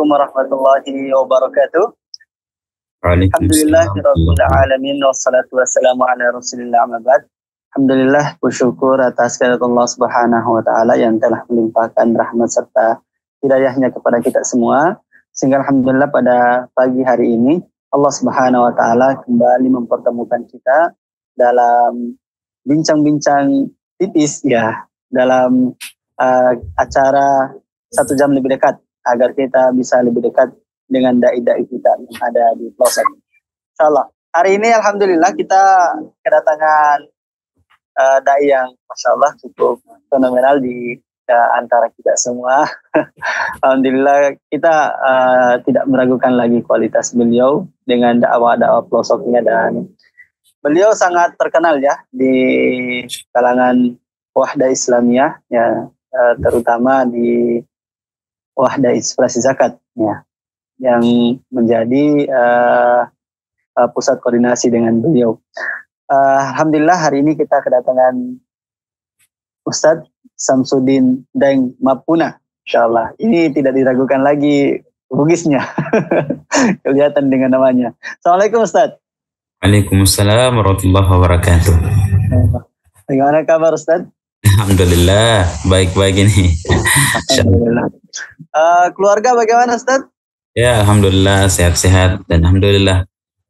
warahmatullahi wabarakatuh. Waalaikumsalam. Alhamdulillah alamin wassalatu wassalamu ala Rasulillah amma ba'd. Alhamdulillah, bersyukur atas kehadirat Allah Subhanahu wa taala yang telah melimpahkan rahmat serta hidayahnya kepada kita semua. Sehingga alhamdulillah pada pagi hari ini Allah Subhanahu wa taala kembali mempertemukan kita dalam bincang-bincang tipis ya, dalam acara 1 jam lebih dekat, agar kita bisa lebih dekat dengan dai-dai kita yang ada di pelosok. Insyaallah. Hari ini alhamdulillah kita kedatangan dai yang Masya Allah cukup fenomenal di antara kita semua. Alhamdulillah kita tidak meragukan lagi kualitas beliau dengan dakwah-dakwah pelosoknya, dan beliau sangat terkenal ya di kalangan Wahda Islamiyah ya, terutama di Wahda Inspirasi Zakat ya, yang menjadi pusat koordinasi dengan beliau. Alhamdulillah hari ini kita kedatangan Ustadz Samsudin Daeng Mapuna. Insyaallah ini tidak diragukan lagi bugisnya. Kelihatan dengan namanya. Assalamualaikum Ustadz. Waalaikumsalam warahmatullahi wabarakatuh. Bagaimana kabar Ustadz? Alhamdulillah, baik-baik ini. Alhamdulillah. Keluarga bagaimana Ustadz? Ya, alhamdulillah sehat-sehat, dan alhamdulillah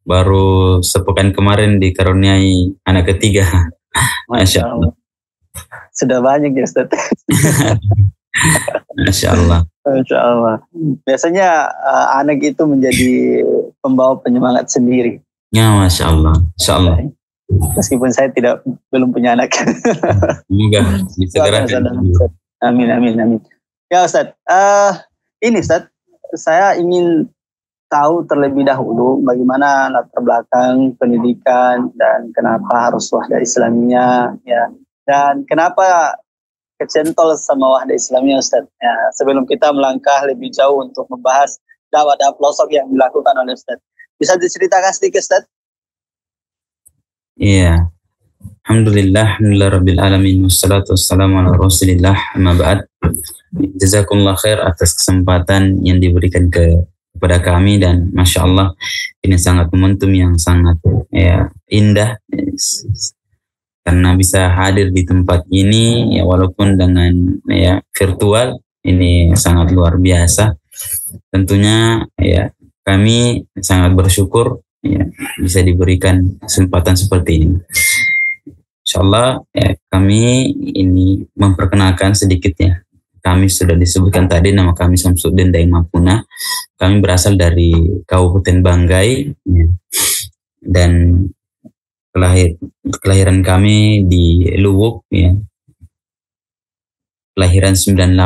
baru sepekan kemarin dikaruniai anak ketiga. Masya Allah. Sudah banyak ya Ustadz. Masya Allah. Masya Allah. Biasanya anak itu menjadi pembawa penyemangat sendiri. Ya, Masya Allah. Masya Allah. Meskipun saya belum punya anak. Semoga disegerakan. Amin, amin, amin. Ya Ustadz, ini Ustadz, saya ingin tahu terlebih dahulu bagaimana latar belakang pendidikan dan kenapa harus Wahda Islamiyah ya, dan kenapa kecentol sama Wahda Islamiyah Ustadz. Ya, sebelum kita melangkah lebih jauh untuk membahas dakwah-dakwah pelosok yang dilakukan oleh Ustadz, bisa diceritakan sedikit Ustadz? Iya. Alhamdulillah rabbil alamin, wassalatu wassalamu ala Rasulillah, amma ba'd. Jazakumullah khair atas kesempatan yang diberikan kepada kami, dan Masya Allah ini sangat momentum yang sangat ya, indah karena bisa hadir di tempat ini ya, walaupun dengan ya virtual, ini sangat luar biasa. Tentunya ya kami sangat bersyukur ya bisa diberikan kesempatan seperti ini. Insyaallah ya, kami ini memperkenalkan sedikit ya. Kami sudah disebutkan tadi, nama kami Samsudin Daeng Mapuna. Kami berasal dari Kabupaten Banggai ya. Dan kelahiran kami di Luwuk ya. Kelahiran 98.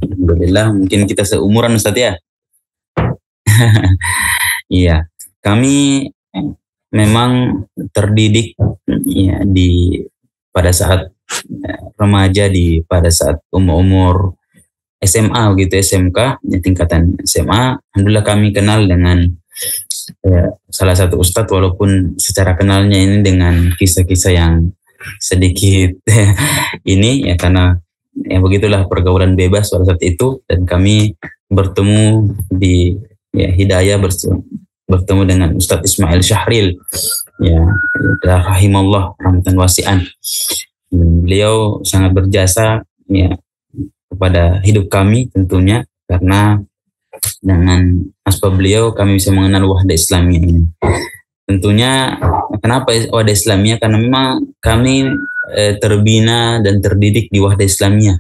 Alhamdulillah, mungkin kita seumuran Ustaz ya. Iya, kami memang terdidik ya pada saat remaja, pada saat umur SMA gitu, SMK ya, tingkatan SMA. Alhamdulillah kami kenal dengan ya, salah satu ustadz, walaupun secara kenalnya ini dengan kisah-kisah yang sedikit ini ya, karena ya begitulah pergaulan bebas pada saat itu, dan kami bertemu di ya, Hidayah, bertemu dengan Ustadz Ismail Syahril ya, rahimallah rahmatan wasi'an. Beliau sangat berjasa ya kepada hidup kami tentunya, karena dengan asbab beliau kami bisa mengenal Wahda Islamiyah ini. Tentunya kenapa Wahda Islamiyah? Karena memang kami terbina dan terdidik di Wahda Islamiyah.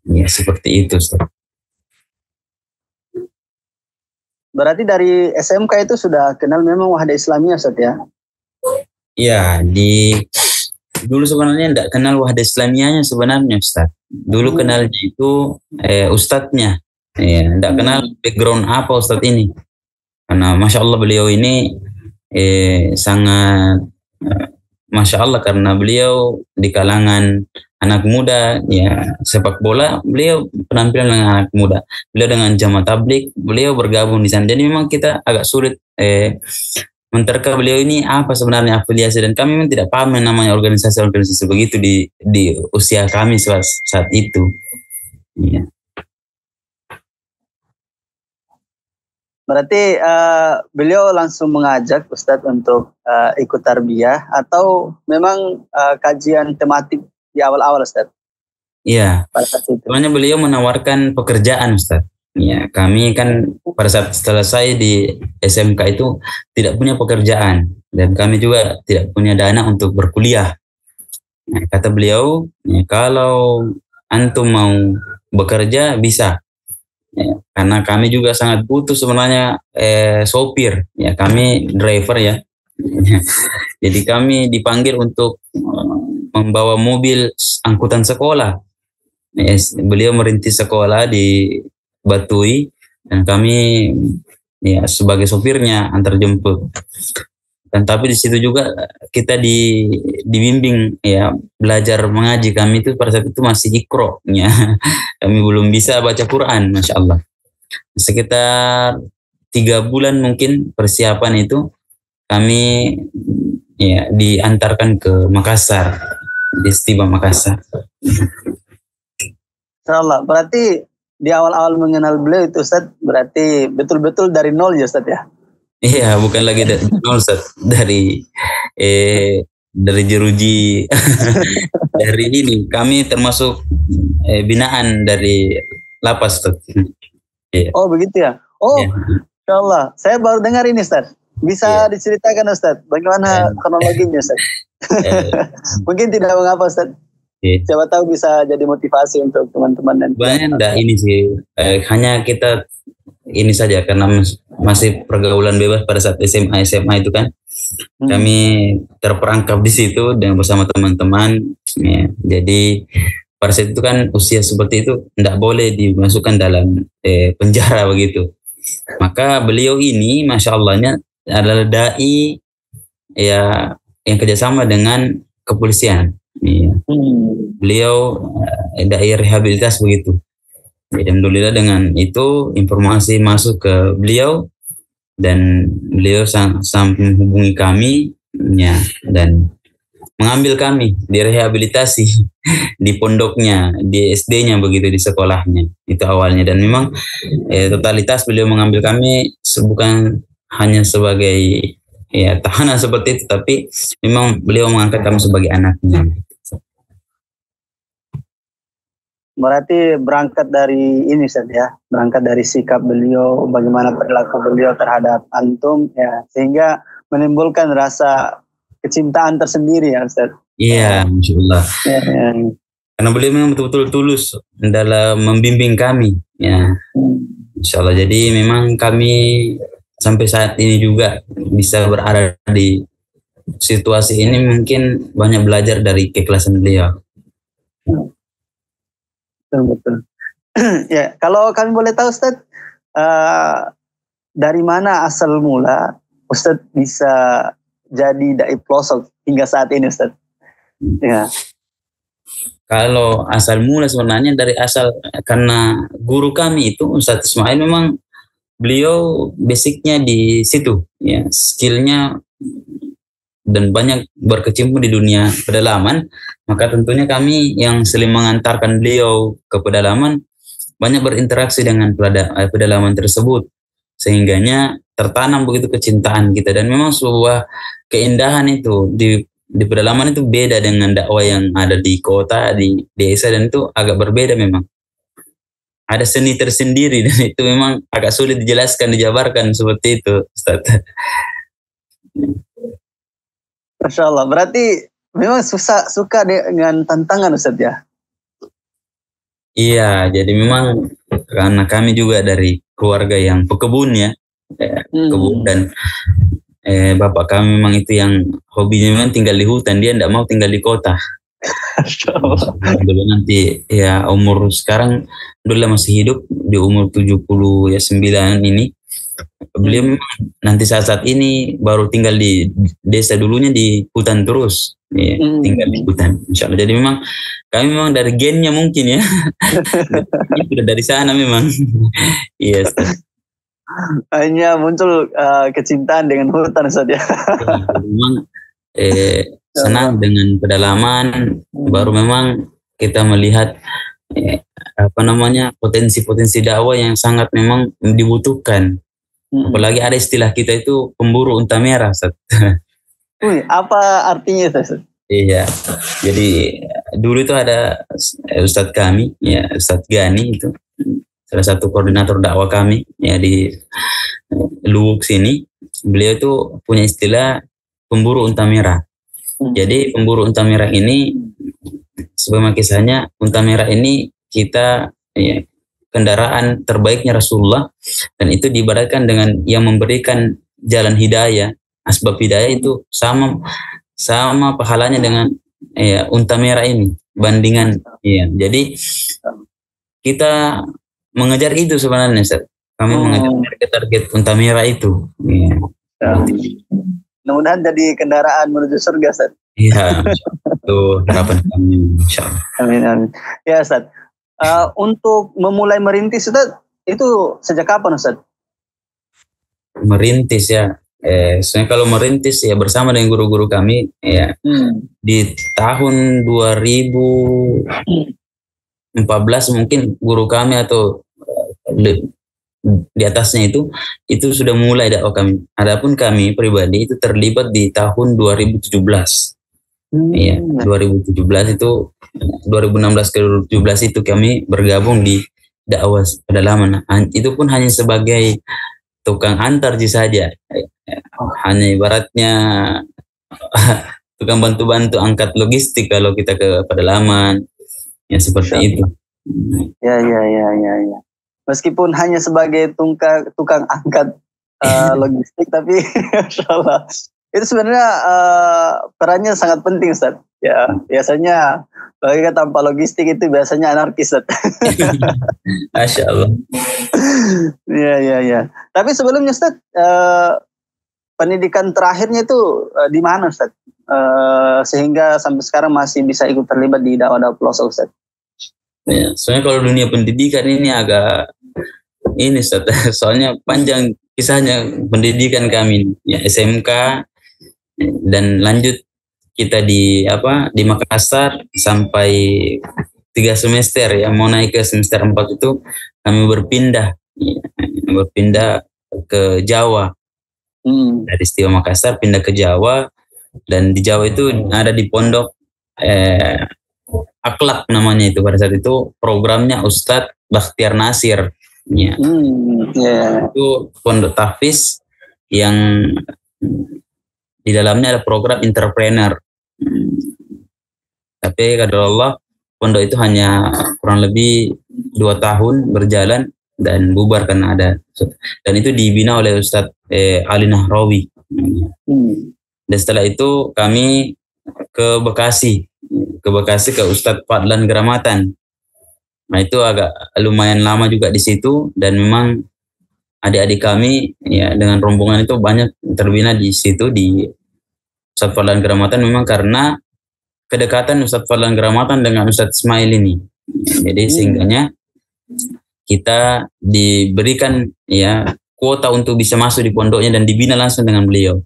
Ya, seperti itu Ustaz. Berarti dari SMK itu sudah kenal memang Wahda Islamiyah Ustaz ya? Ya, dulu sebenarnya tidak kenal Wahda Islamiyahnya sebenarnya Ustaz. Dulu kenalnya itu ustadznya. Ya, tidak kenal background apa Ustaz ini. Karena Masya Allah beliau ini sangat Masya Allah, karena beliau di kalangan anak muda ya, sepak bola beliau penampilan dengan anak muda, beliau dengan jamaah tabligh beliau bergabung di sana. Jadi memang kita agak sulit menterka beliau ini apa sebenarnya afiliasi, dan kami memang tidak paham yang namanya organisasi begitu di usia kami saat itu. Ya. Berarti beliau langsung mengajak Ustadz untuk ikut tarbiyah atau memang kajian tematik di awal-awal Ustadz? Iya, Pada saat itu. soalnya beliau menawarkan pekerjaan Ustaz. Ya, kami kan pada saat selesai di SMK itu tidak punya pekerjaan dan kami juga tidak punya dana untuk berkuliah. Nah, kata beliau, ya, kalau antum mau bekerja bisa. Ya, karena kami juga sangat butuh sebenarnya sopir. Ya, kami driver ya. Jadi kami dipanggil untuk membawa mobil angkutan sekolah. Yes, beliau merintis sekolah di Batui dan kami ya sebagai sopirnya antar jemput. Dan tapi di situ juga kita dibimbing ya belajar mengaji. Kami itu pada saat itu masih ikro ya. Kami belum bisa baca Quran, masya Allah. Sekitar 3 bulan mungkin persiapan itu kami ya diantarkan ke Makassar, di Setiba Makassar. Insyaallah. Berarti di awal-awal mengenal beliau itu Ustaz, berarti betul-betul dari nol ya Ustaz ya? Iya, bukan lagi dari nol Ustaz, dari jeruji. Dari ini kami termasuk binaan dari lapas Ustaz. Iya. Oh begitu ya? Oh, Iya. insyaallah. Saya baru dengar ini Ustaz. Bisa diceritakan Ustaz, bagaimana kronologinya Ustaz? Mungkin tidak mengapa Ustaz. Iya. Siapa tahu bisa jadi motivasi untuk teman-teman dan Banyak enggak ini sih, hanya kita ini saja karena masih pergaulan bebas pada saat SMA itu kan. Kami terperangkap di situ dengan bersama teman-teman. Ya, jadi pada saat itu kan usia seperti itu tidak boleh dimasukkan dalam penjara begitu. Maka beliau ini, masya Allahnya adalah dai ya yang kerjasama dengan kepolisian. Ya. Beliau dai rehabilitas begitu. Alhamdulillah dengan itu informasi masuk ke beliau dan beliau sampai menghubungi kami ya dan mengambil kami direhabilitasi di pondoknya, di SD-nya begitu, di sekolahnya itu awalnya. Dan memang totalitas beliau mengambil kami bukan hanya sebagai ya tahanan seperti itu, tapi memang beliau mengangkat kami sebagai anaknya. Berarti berangkat dari ini Ustaz ya, berangkat dari sikap beliau, bagaimana perilaku beliau terhadap antum ya, sehingga menimbulkan rasa kecintaan tersendiri ya Ustaz. Iya, Masya Allah. Ya. Karena beliau memang betul-betul tulus dalam membimbing kami ya. Insya Allah. Jadi memang kami sampai saat ini juga bisa berada di situasi ini mungkin banyak belajar dari keikhlasan beliau. Betul. Ya, kalau kami boleh tahu Ustaz, dari mana asal mula Ustaz bisa jadi dai pelosok hingga saat ini Ustaz? Ya. Kalau asal mula sebenarnya dari asal karena guru kami itu Ustaz Ismail memang beliau basicnya di situ ya, skillnya dan banyak berkecimpung di dunia pedalaman, maka tentunya kami yang sering mengantarkan beliau ke pedalaman banyak berinteraksi dengan pedalaman tersebut, sehingganya tertanam begitu kecintaan kita. Dan memang sebuah keindahan itu di pedalaman itu beda dengan dakwah yang ada di kota, di desa, dan itu agak berbeda memang. Ada seni tersendiri dan itu memang agak sulit dijelaskan, dijabarkan seperti itu Ustaz. Masya Allah, berarti memang suka dengan tantangan Ustaz ya? Iya, jadi memang karena kami juga dari keluarga yang pekebun ya, kebun, dan bapak kami memang itu yang hobinya memang tinggal di hutan, dia tidak mau tinggal di kota. Dulu nanti ya umur sekarang dulu masih hidup di umur 79 ini. Beliau nanti saat ini baru tinggal di desa, dulunya di hutan terus ya, tinggal di hutan insya Allah. Jadi memang kami memang dari gennya mungkin ya. Sudah dari sana memang. Yes. Hanya muncul kecintaan dengan hutan saja. Memang senang dengan pedalaman, baru memang kita melihat potensi-potensi dakwah yang sangat memang dibutuhkan Apalagi ada istilah kita itu pemburu unta merah, Ustaz. Wih, apa artinya itu, Ustaz? Iya, jadi dulu itu ada Ustadz kami, ya Ustadz Gani itu salah satu koordinator dakwah kami ya di Luwuk sini. Beliau itu punya istilah pemburu unta merah. Jadi pemburu unta merah ini, sebagaimana kisahnya, unta merah ini kita ya, kendaraan terbaiknya Rasulullah, dan itu diibaratkan dengan yang memberikan jalan hidayah. Asbab hidayah itu sama pahalanya dengan ya, unta merah ini bandingan. Ya, jadi kita mengejar itu sebenarnya, Ustaz. Kami mengejar target unta merah itu. Ya. Mudah-mudahan jadi kendaraan menuju surga, Ustaz. Iya, itu harapan kami, insyaallah. Amin, amin. Ya, Ustaz. Untuk memulai merintis, Ustaz, itu sejak kapan, Ustaz? Merintis ya. Sebenarnya kalau merintis ya bersama dengan guru-guru kami ya di tahun 2014 mungkin guru kami atau di atasnya itu sudah mulai dakwah kami. Adapun kami pribadi itu terlibat di tahun 2017. Ya, 2017 itu 2016 ke 2017 itu kami bergabung di dakwah pedalaman. Itu pun hanya sebagai tukang antar saja. Hanya ibaratnya tukang bantu-bantu angkat logistik kalau kita ke pedalaman. Ya seperti itu. Ya. Meskipun hanya sebagai tukang angkat logistik, tapi Masya Allah, itu sebenarnya perannya sangat penting, Ustaz. Ya, biasanya bagi tanpa logistik itu biasanya anarkis, Ustaz. Masya Allah. Ya. Tapi sebelumnya, Ustaz, pendidikan terakhirnya itu di mana, Ustaz? Sehingga sampai sekarang masih bisa ikut terlibat di dakwah pelosok, Ustaz. Ya, soalnya kalau dunia pendidikan ini agak ini, Ustaz, soalnya panjang kisahnya pendidikan kami ya, SMK dan lanjut kita di Makassar sampai 3 semester ya, mau naik ke semester 4 itu kami berpindah ke Jawa. Dari Setia Makassar pindah ke Jawa, dan di Jawa itu ada di pondok Akhlak namanya, itu pada saat itu programnya Ustadz Bakhtiar Nasir ya. Itu pondok tahfiz yang di dalamnya ada program entrepreneur. Tapi kata Allah, pondok itu hanya kurang lebih 2 tahun berjalan dan bubar karena ada. Dan itu dibina oleh Ustadz Ali Nahrawi. Dan setelah itu kami ke Bekasi ke Ustadz Fadlan Gramatan. Nah itu agak lumayan lama juga di situ, dan memang adik-adik kami ya dengan rombongan itu banyak terbina di situ di Ustadz Fadlan Gramatan, memang karena kedekatan Ustadz Fadlan Gramatan dengan Ustadz Ismail ini. Jadi sehingganya kita diberikan ya kuota untuk bisa masuk di pondoknya dan dibina langsung dengan beliau.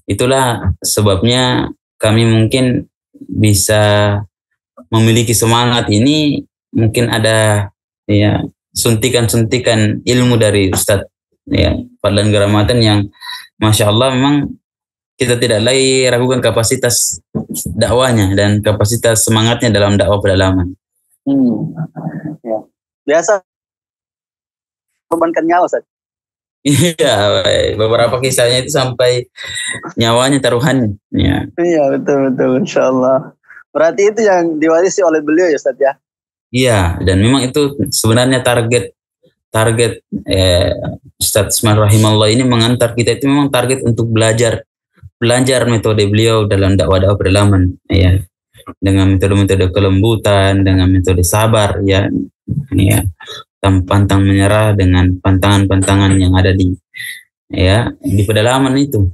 Itulah sebabnya kami mungkin bisa memiliki semangat ini, mungkin ada ya suntikan-suntikan ilmu dari Ustadz ya Fadlan Gramatan yang Masya Allah memang kita tidak lagi ragukan kapasitas dakwanya dan kapasitas semangatnya dalam dakwah pedalaman. Ya. Biasa korbankan nyawa, Ustaz. Iya, beberapa kisahnya itu sampai nyawanya taruhan. Ya. Iya, betul, Insya Allah. Berarti itu yang diwarisi oleh beliau ya, Ustaz ya? Iya, dan memang itu sebenarnya target Ustadz Ismail Rahimahullah ini mengantar kita itu memang target untuk belajar metode beliau dalam dakwah pedalaman, ya, dengan metode-metode kelembutan, dengan metode sabar, ya. Pantang menyerah dengan pantangan-pantangan yang ada di pedalaman itu.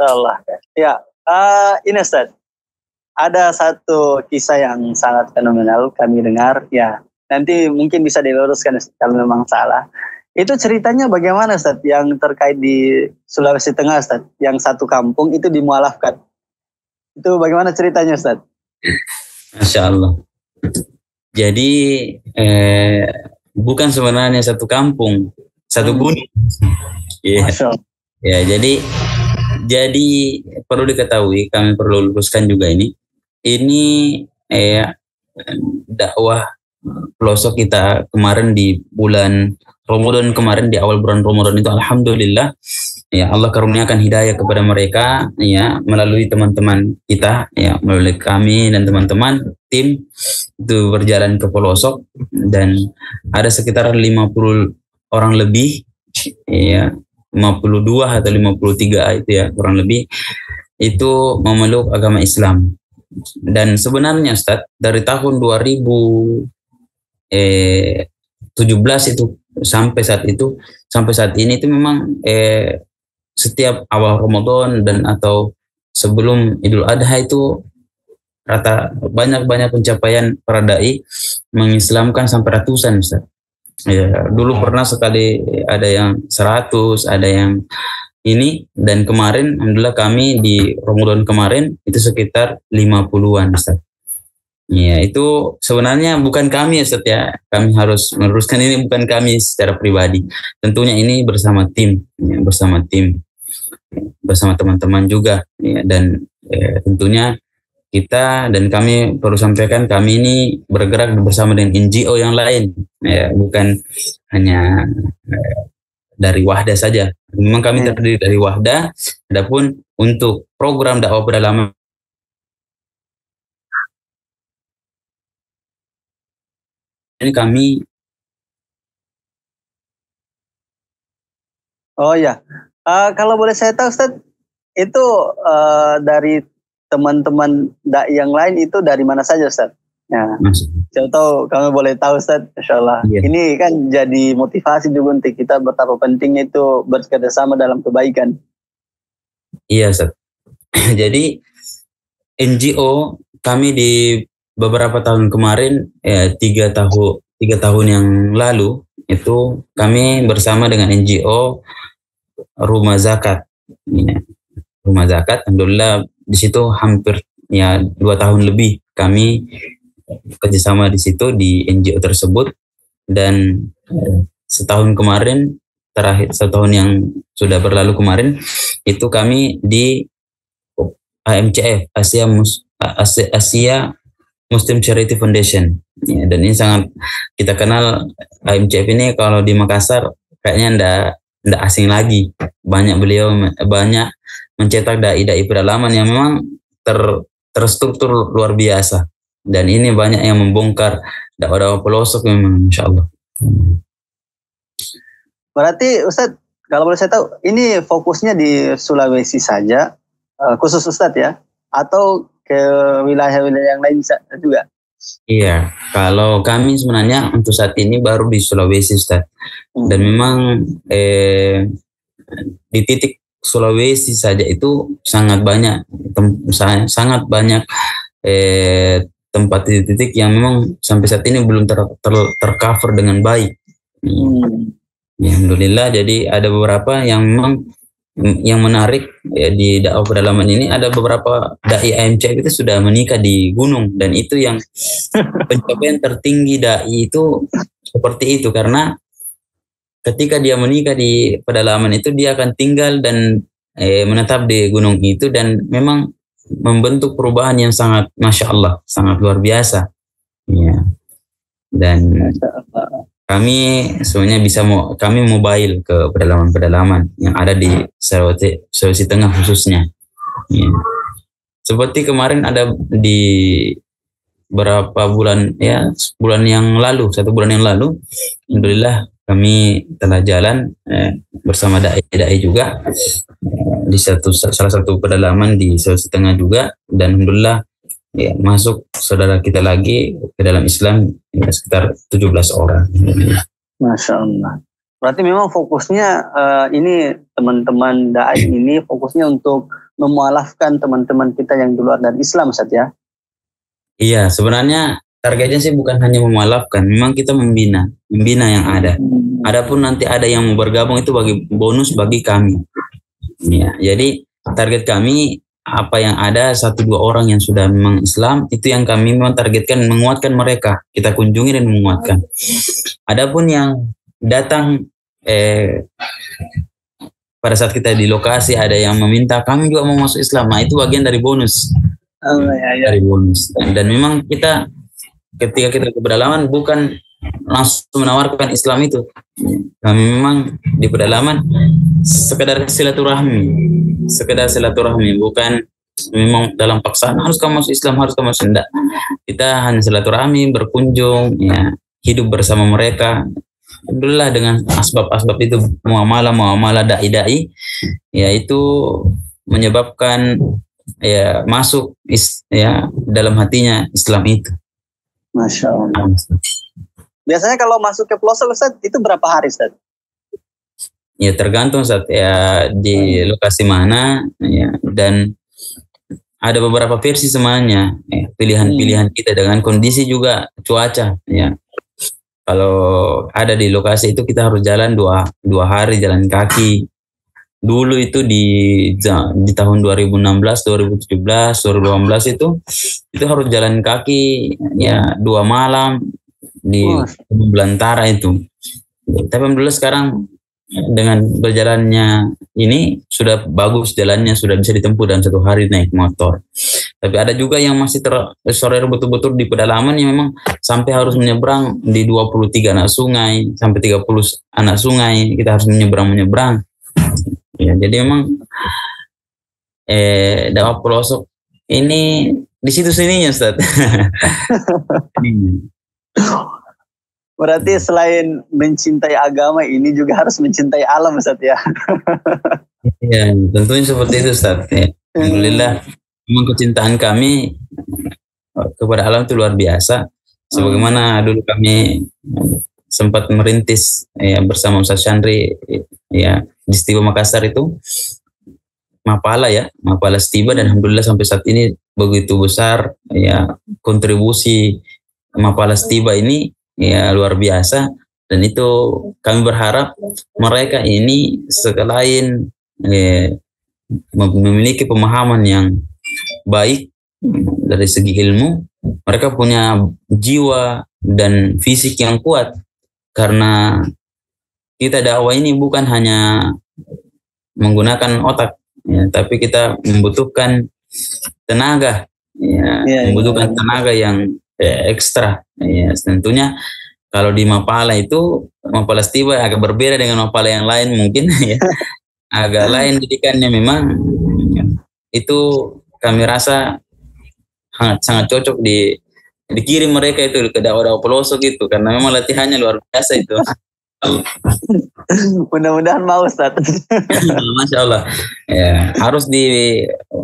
Allah. Ya, ini Ustaz, ada satu kisah yang sangat fenomenal kami dengar. Ya, nanti mungkin bisa diluruskan kalau memang salah. Itu ceritanya bagaimana, Ustaz, yang terkait di Sulawesi Tengah, Ustaz, yang satu kampung itu dimualafkan. Itu bagaimana ceritanya, Ustaz? Masya Allah. Jadi bukan sebenarnya satu kampung, satu gunung. Iya. Masya Allah. Ya, jadi perlu diketahui, kami perlu luruskan juga ini dakwah pelosok kita kemarin di bulan Ramadan kemarin, di awal bulan Ramadan itu alhamdulillah ya Allah karuniakan hidayah kepada mereka ya melalui teman-teman kita ya, melalui kami dan teman-teman tim itu berjalan ke pelosok, dan ada sekitar 50 orang lebih ya, 52 atau 53 itu ya kurang lebih, itu memeluk agama Islam. Dan sebenarnya Ustaz, dari tahun 2017 itu sampai saat ini itu memang setiap awal Ramadan dan atau sebelum Idul Adha itu banyak pencapaian para dai mengislamkan sampai ratusan, Ustaz. Ya, dulu pernah sekali ada yang 100, ada yang ini, dan kemarin alhamdulillah kami di Ramadan kemarin itu sekitar 50-an, Ustaz. Ya, itu sebenarnya bukan kami, Ustaz ya. Kami harus meluruskan, ini bukan kami secara pribadi. Tentunya ini bersama tim, ya, bersama teman-teman juga, ya, dan tentunya kita dan kami perlu sampaikan, kami ini bergerak bersama dengan NGO yang lain, ya, bukan hanya dari Wahda saja. Memang kami terdiri dari Wahda. Adapun untuk program dakwah pedalaman ini kami. Oh ya, kalau boleh saya tahu Ustaz, itu dari teman-teman dai yang lain itu dari mana saja Ustaz? Nah, saya tahu kami boleh tahu Ustaz, Insya Allah. Iya. Ini kan jadi motivasi juga untuk kita betapa pentingnya itu bekerjasama dalam kebaikan. Iya, Ustaz. Jadi NGO kami di beberapa tahun kemarin, 3 tahun yang lalu itu kami bersama dengan NGO Rumah Zakat. Ya, Rumah Zakat, alhamdulillah di situ hampir 2 tahun lebih kami kerjasama di situ di NGO tersebut, dan setahun yang sudah berlalu kemarin itu kami di AMCF, Asia Muslim Charity Foundation, ya, dan ini sangat kita kenal. AMCF ini kalau di Makassar kayaknya ndak asing lagi. Beliau banyak mencetak dai-dai pedalaman yang memang terstruktur luar biasa, dan ini banyak yang membongkar dakwah-dakwah pelosok memang, insya Allah. Berarti Ustadz, kalau boleh saya tahu, ini fokusnya di Sulawesi saja, khusus Ustadz ya, atau ke wilayah-wilayah yang lain juga? Iya, kalau kami sebenarnya untuk saat ini baru di Sulawesi, Ustaz. Dan memang di titik Sulawesi saja itu sangat banyak tempat titik yang memang sampai saat ini belum tercover dengan baik. Ya, alhamdulillah, jadi ada beberapa yang memang yang menarik ya, di dakwah pedalaman ini ada beberapa dai AMCF itu sudah menikah di gunung, dan itu yang pencapaian tertinggi dai itu seperti itu, karena ketika dia menikah di pedalaman itu dia akan tinggal dan menetap di gunung itu, dan memang membentuk perubahan yang sangat Masya Allah, sangat luar biasa ya. Dan kami sebenarnya kami mobile ke pedalaman-pedalaman yang ada di Sulawesi Tengah khususnya. Ya. Seperti kemarin ada di beberapa bulan, ya 1 bulan yang lalu, alhamdulillah kami telah jalan bersama dai juga di salah satu pedalaman di Sulawesi Tengah juga, dan alhamdulillah ya, masuk saudara kita lagi ke dalam Islam ya, sekitar 17 orang. Masya Allah. Berarti memang fokusnya ini teman-teman dai ini fokusnya untuk memualafkan teman-teman kita yang di luar dari Islam, Ustaz ya? Iya, sebenarnya targetnya sih bukan hanya memualafkan, memang kita membina yang ada. Adapun nanti ada yang mau bergabung itu bonus bagi kami. Ya, jadi target kami apa yang ada 1-2 orang yang sudah memang Islam, itu yang kami memang targetkan, menguatkan mereka, kita kunjungi dan menguatkan. Adapun yang datang pada saat kita di lokasi ada yang meminta kami juga mau masuk Islam, nah itu bagian dari bonus. Dari bonus. Dan memang kita ketika kita ke pedalaman bukan langsung menawarkan Islam itu. Kami memang di pedalaman sekedar silaturahmi, bukan memang dalam paksaan harus kamu masuk Islam, harus kamu masuk, enggak. Kita hanya silaturahmi, berkunjung, ya, hidup bersama mereka. Alhamdulillah dengan asbab-asbab itu, muamalah dai-dai, ya itu menyebabkan ya masuk ya dalam hatinya Islam itu. Masya Allah. Biasanya kalau masuk ke pelosok Ustaz, itu berapa hari Ustaz? Ya tergantung Ustaz, ya di lokasi mana, ya, dan ada beberapa versi semuanya, ya, pilihan-pilihan kita dengan kondisi juga cuaca, ya. Kalau ada di lokasi itu kita harus jalan dua hari jalan kaki. Dulu itu di tahun 2016, 2017, 2018 itu harus jalan kaki ya 2 malam di belantara itu. Tapi alhamdulillah sekarang dengan berjalannya ini sudah bagus jalannya, sudah bisa ditempuh dalam 1 hari naik motor. Tapi ada juga yang masih terseret betul-betul di pedalaman yang memang sampai harus menyeberang di 23 anak sungai sampai 30 anak sungai, kita harus menyeberang. Ya, jadi memang dakwah pelosok ini di situ sininya Ustaz. Berarti selain mencintai agama ini juga harus mencintai alam Ustaz ya. Ya, tentunya seperti itu Ustaz. Ya. Alhamdulillah memang kecintaan kami kepada alam itu luar biasa. Sebagaimana dulu kami sempat merintis ya bersama Ustaz Chandri ya di Setiba Makassar itu Mapala Setiba, dan alhamdulillah sampai saat ini begitu besar ya kontribusi Mapala Setiba ini ya luar biasa, dan itu kami berharap mereka ini selain memiliki pemahaman yang baik dari segi ilmu, mereka punya jiwa dan fisik yang kuat, karena kita dakwah ini bukan hanya menggunakan otak ya, tapi kita membutuhkan tenaga ya, membutuhkan tenaga yang ekstra ya. Tentunya kalau di Mapala Setiba agak berbeda dengan Mapala yang lain mungkin ya. Agak lain didikannya, memang itu kami rasa sangat cocok dikirim mereka itu ke dakwah pelosok itu, karena memang latihannya luar biasa itu. Mudah-mudahan mau Ustaz. Masya Allah ya, harus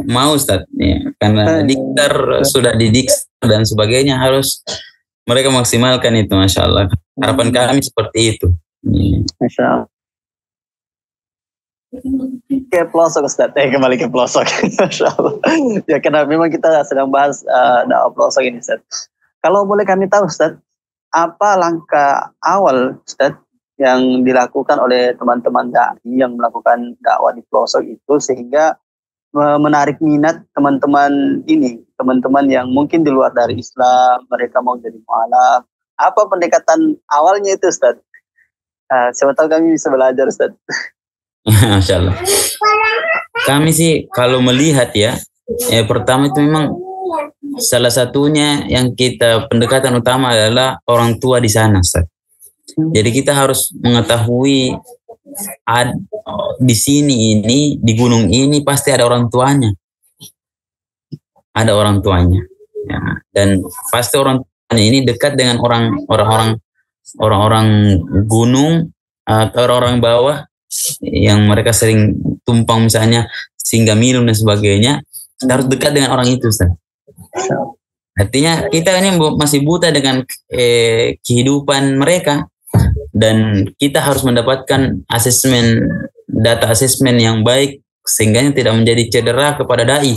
mau Ustaz ya, karena diktar sudah didik dan sebagainya, harus mereka maksimalkan itu. Masya Allah, harapan kami seperti itu. Masya Allah. Ke pelosok Ustaz, kembali ke pelosok. Masya Allah. Ya, karena memang kita sedang bahas dakwah pelosok ini Ustaz. Kalau boleh kami tahu Ustaz, apa langkah awal Ustaz yang dilakukan oleh teman-teman dai yang melakukan dakwah di pelosok itu sehingga menarik minat teman-teman yang mungkin di luar dari Islam, mereka mau jadi mualaf. Apa pendekatan awalnya itu Ustaz? Siapa tahu kami bisa belajar Ustaz. Masya Allah. Kami sih kalau melihat ya, pertama itu memang salah satunya yang kita pendekatan utama adalah orang tua di sana Ustaz. Jadi kita harus mengetahui di sini ini, di gunung ini pasti ada orang tuanya. Ada orang tuanya. Ya, dan pasti orang tuanya ini dekat dengan orang-orang gunung atau orang bawah yang mereka sering tumpang misalnya singgah minum dan sebagainya. Kita harus dekat dengan orang itu Ustaz. Artinya kita ini masih buta dengan kehidupan mereka, dan kita harus mendapatkan data asesmen yang baik sehingga tidak menjadi cedera kepada dai.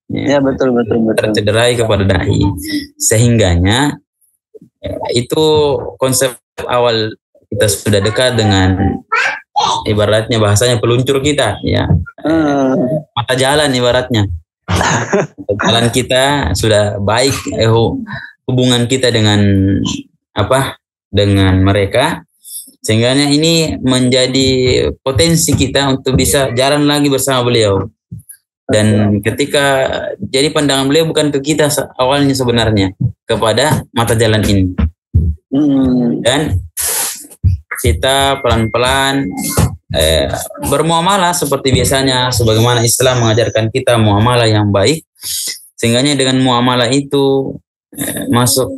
Ya, betul. Tercederai kepada dai. Sehingganya itu konsep awal kita sudah dekat dengan ibaratnya bahasanya peluncur kita ya. Mata jalan ibaratnya. Jalan kita sudah baik, hubungan kita dengan dengan mereka, sehingga ini menjadi potensi kita untuk bisa jalan lagi bersama beliau. Dan ketika jadi pandangan beliau bukan ke kita awalnya sebenarnya, kepada mata jalan ini. Dan kita pelan-pelan bermuamalah seperti biasanya, sebagaimana Islam mengajarkan kita muamalah yang baik, sehingga dengan muamalah itu masuk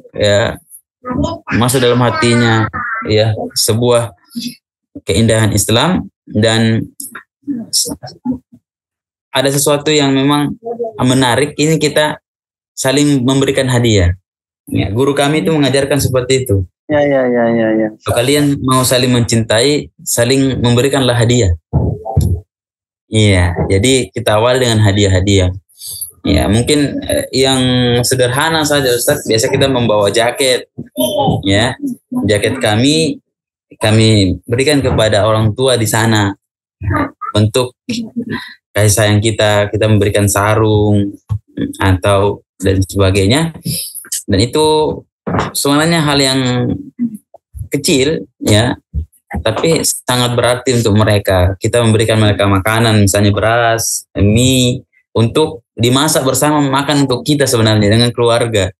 dalam hatinya sebuah keindahan Islam. Dan ada sesuatu yang memang menarik, ini kita saling memberikan hadiah. Guru kami itu mengajarkan seperti itu. Ya. Kalau kalian mau saling mencintai, saling memberikanlah hadiah. Iya, jadi kita awal dengan hadiah-hadiah. Ya, mungkin yang sederhana saja, Ustaz. Biasa kita membawa jaket. Ya, jaket kami berikan kepada orang tua di sana. Bentuk kasih sayang kita memberikan sarung atau dan sebagainya. Dan itu sebenarnya hal yang kecil, ya, tapi sangat berarti untuk mereka. Kita memberikan mereka makanan, misalnya beras, mie, untuk dimasak bersama, makan untuk kita sebenarnya dengan keluarga.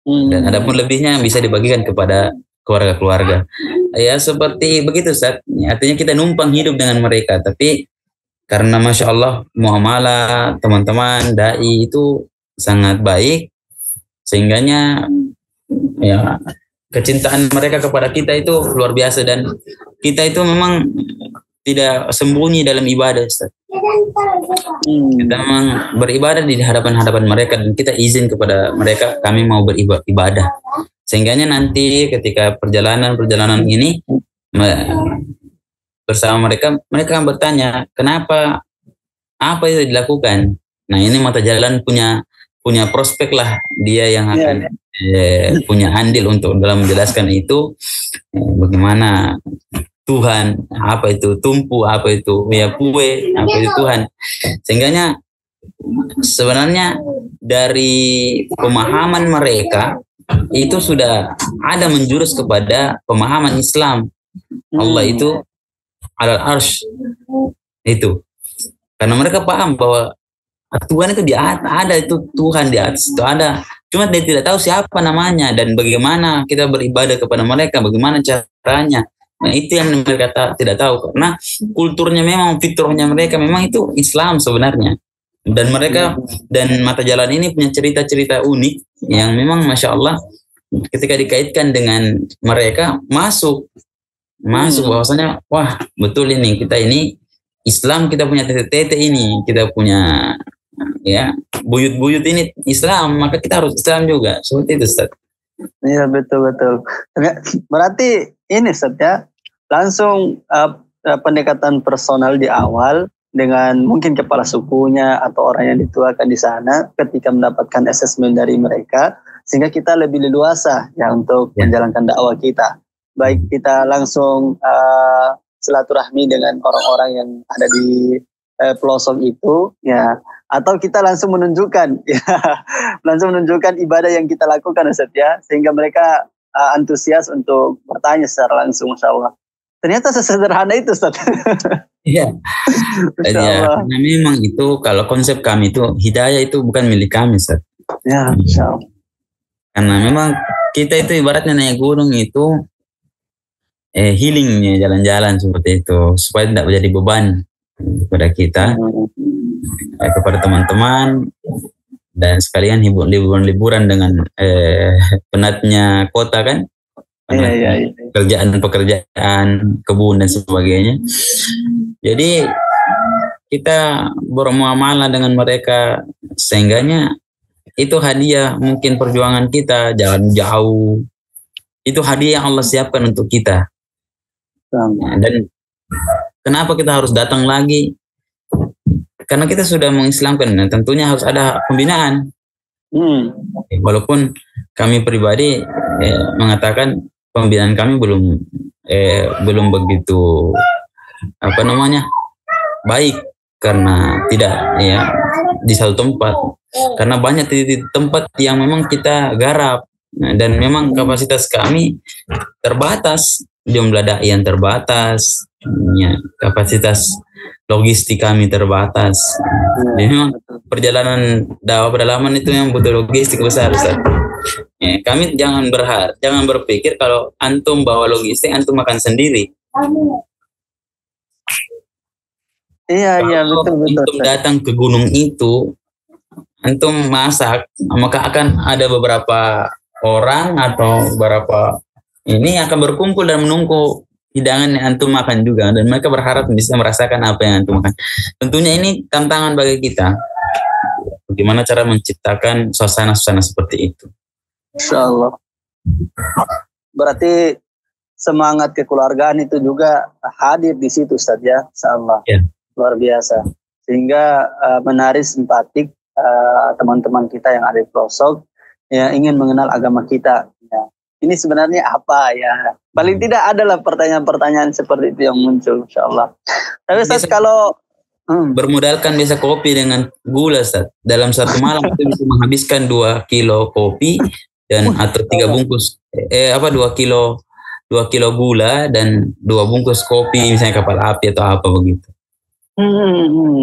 Dan ada pun lebihnya bisa dibagikan kepada keluarga-keluarga. Ya seperti begitu, Ustaz. Artinya kita numpang hidup dengan mereka, tapi karena Masya Allah muamalah teman-teman dai itu sangat baik, sehingganya ya kecintaan mereka kepada kita itu luar biasa. Dan kita itu memang tidak sembunyi dalam ibadah, Ustaz. Kita memang beribadah di hadapan mereka, dan kita izin kepada mereka kami mau beribadah. Sehingganya nanti ketika perjalanan ini bersama mereka akan bertanya kenapa, apa itu dilakukan. Nah ini mata jalan punya prospek lah, dia yang akan punya andil untuk dalam menjelaskan itu, bagaimana Tuhan, apa itu tumpu, apa itu kue, apa itu Tuhan. Sehingganya sebenarnya dari pemahaman mereka itu sudah ada menjurus kepada pemahaman Islam. Allah itu alal arsh itu, karena mereka paham bahwa Tuhan itu di atas, ada itu Tuhan di atas itu ada, cuma dia tidak tahu siapa namanya dan bagaimana kita beribadah kepada mereka, bagaimana caranya. Nah itu yang mereka tidak tahu, karena kulturnya memang, fitrahnya mereka memang itu Islam sebenarnya. Dan mereka dan mata jalan ini punya cerita-cerita unik yang memang Masya Allah ketika dikaitkan dengan mereka masuk bahwasanya wah betul ini, kita ini Islam, kita punya tete-tete ini, kita punya ya buyut-buyut ini Islam, maka kita harus Islam juga, seperti itu, Ustaz. Iya betul. Berarti ini, Ustaz, ya, langsung pendekatan personal di awal dengan mungkin kepala sukunya atau orang yang dituakan di sana ketika mendapatkan asesmen dari mereka, sehingga kita lebih leluasa ya untuk menjalankan dakwah kita. Baik kita langsung silaturahmi dengan orang-orang yang ada di pelosok itu, ya, atau kita langsung menunjukkan ibadah yang kita lakukan, Ustaz, ya, sehingga mereka antusias untuk bertanya secara langsung, Masya Allah. Ternyata sesederhana itu, Ustaz. Iya. Ya, memang itu kalau konsep kami itu hidayah itu bukan milik kami, Ustaz. Ya, Masya Allah. Karena memang kita itu ibaratnya naik gunung itu healingnya jalan-jalan seperti itu, supaya tidak menjadi beban kepada kita, kepada teman-teman, dan sekalian liburan dengan penatnya kota kan, pekerjaan kebun dan sebagainya. Jadi kita bermuamalah dengan mereka, sehingganya itu hadiah, mungkin perjuangan kita jalan jauh, itu hadiah yang Allah siapkan untuk kita. Dan kenapa kita harus datang lagi? Karena kita sudah mengislamkan, dan tentunya harus ada pembinaan. Walaupun kami pribadi mengatakan pembinaan kami belum begitu baik. karena tidak ya di satu tempat, karena banyak titik tempat yang memang kita garap. Nah, dan memang kapasitas kami terbatas, jumlah dai yang terbatas, ya, kapasitas logistik kami terbatas. Jadi memang perjalanan dakwah pedalaman itu yang butuh logistik besar, Ustaz. Ya, kami jangan berpikir kalau antum bawa logistik, antum makan sendiri. Iya, Kalau betul. antum datang ke gunung itu, antum masak, maka akan ada beberapa orang atau beberapa ini akan berkumpul dan menunggu hidangan yang antum makan juga, dan mereka berharap bisa merasakan apa yang antum makan. Tentunya ini tantangan bagi kita. Bagaimana cara menciptakan suasana-suasana seperti itu? Insya Allah. Berarti semangat kekeluargaan itu juga hadir di situ, Ustaz, ya? Insya Allah. Ya. Luar biasa. Sehingga menarik simpatik teman-teman kita yang ada di pelosok yang ingin mengenal agama kita. Ya. Ini sebenarnya apa ya? Paling tidak adalah pertanyaan-pertanyaan seperti itu yang muncul, insya Allah. Tapi Ustaz, kalau bermodalkan biasa kopi dengan gula, Ustaz, dalam satu malam itu bisa menghabiskan 2 kilo kopi dan atau 3 bungkus 2 kilo gula dan 2 bungkus kopi, misalnya kapal api atau apa begitu.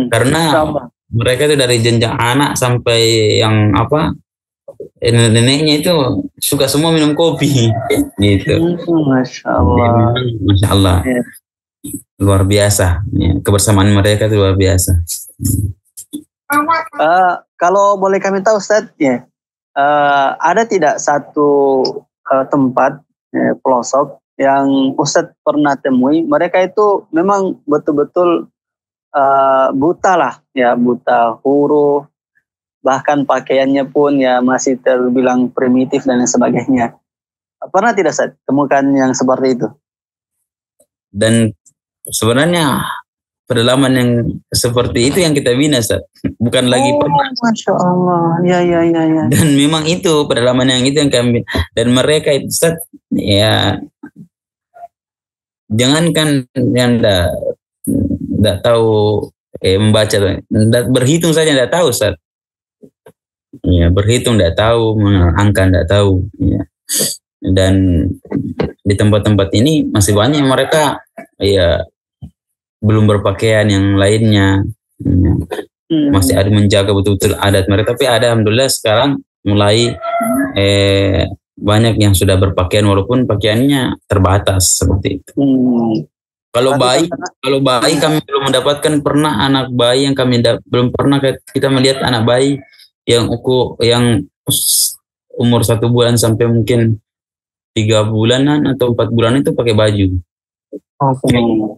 Karena mereka itu dari jenjang anak sampai yang neneknya itu suka semua minum kopi gitu. Masya Allah. Masya Allah. Ya. Luar biasa. Ya, kebersamaan mereka itu luar biasa. Kalau boleh kami tahu, Ustaz, ya, ada tidak satu tempat pelosok yang Ustaz pernah temui, mereka itu memang betul-betul buta lah, ya, buta huruf, bahkan pakaiannya pun ya masih terbilang primitif dan sebagainya. Pernah tidak, Ustaz, temukan yang seperti itu? Dan sebenarnya pedalaman yang seperti itu yang kita bina, Ustaz. Bukan lagi Masya Allah. Ya. Dan memang itu pedalaman yang itu yang kami, dan mereka itu, Ustaz, ya jangankan yang tidak tahu membaca, berhitung saja tidak tahu, Ustaz. Ya, berhitung tidak tahu, angka tidak tahu. Ya. Dan di tempat-tempat ini masih banyak mereka ya belum berpakaian yang lainnya. Ya. Masih ada menjaga betul-betul adat mereka, tapi ada, alhamdulillah sekarang mulai banyak yang sudah berpakaian walaupun pakaiannya terbatas seperti itu. Kalau bayi kami belum mendapatkan pernah anak bayi yang kami belum pernah kita melihat anak bayi yang umur 1 bulan sampai mungkin 3 bulanan atau 4 bulan itu pakai baju.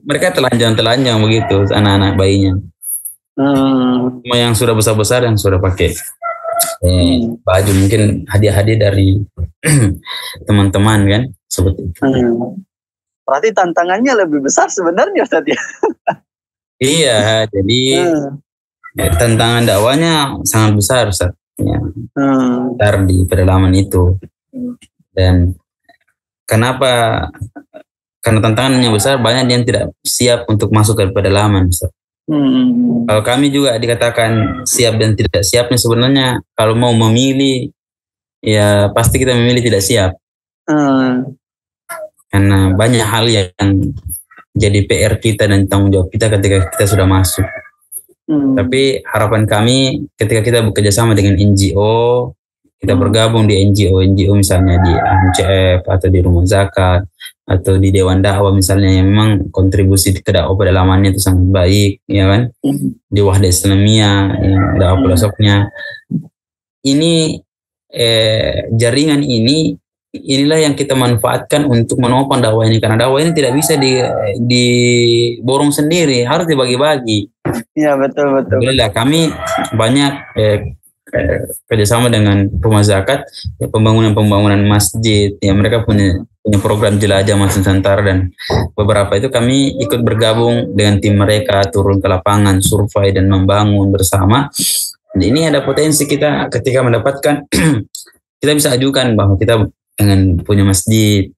Mereka telanjang begitu anak-anak bayinya. Cuma yang sudah besar-besar yang sudah pakai baju, mungkin hadiah-hadiah dari teman-teman kan seperti itu. Berarti tantangannya lebih besar sebenarnya, Ustaz, ya? Iya, jadi tantangan dakwanya sangat besar, Ustaz. Ya. Besar di pedalaman itu. Dan kenapa? Karena tantangannya besar, banyak yang tidak siap untuk masuk ke pedalaman, Ustaz. Kalau kami juga dikatakan siap dan tidak siapnya, sebenarnya kalau mau memilih, ya pasti kita memilih tidak siap. Karena banyak hal yang jadi PR kita dan tanggung jawab kita ketika kita sudah masuk. Tapi harapan kami ketika kita bekerja sama dengan NGO, kita bergabung di NGO misalnya di MCF atau di Rumah Zakat atau di Dewan Dakwah misalnya, yang memang kontribusi ke dakwah pedalamannya itu sangat baik, ya kan? Di Wahda Islamiyah, dakwah pelosoknya. Ini jaringan inilah yang kita manfaatkan untuk menopang dakwah ini, karena dakwah ini tidak bisa diborong sendiri, harus dibagi-bagi. Iya, betul. Alhamdulillah kami banyak kerjasama dengan Rumah Zakat, ya, pembangunan masjid, ya mereka punya program jelajah Masjid Nusantara, dan beberapa itu kami ikut bergabung dengan tim mereka, turun ke lapangan, survei dan membangun bersama. Dan ini ada potensi kita ketika mendapatkan kita bisa ajukan bahwa kita dengan punya masjid,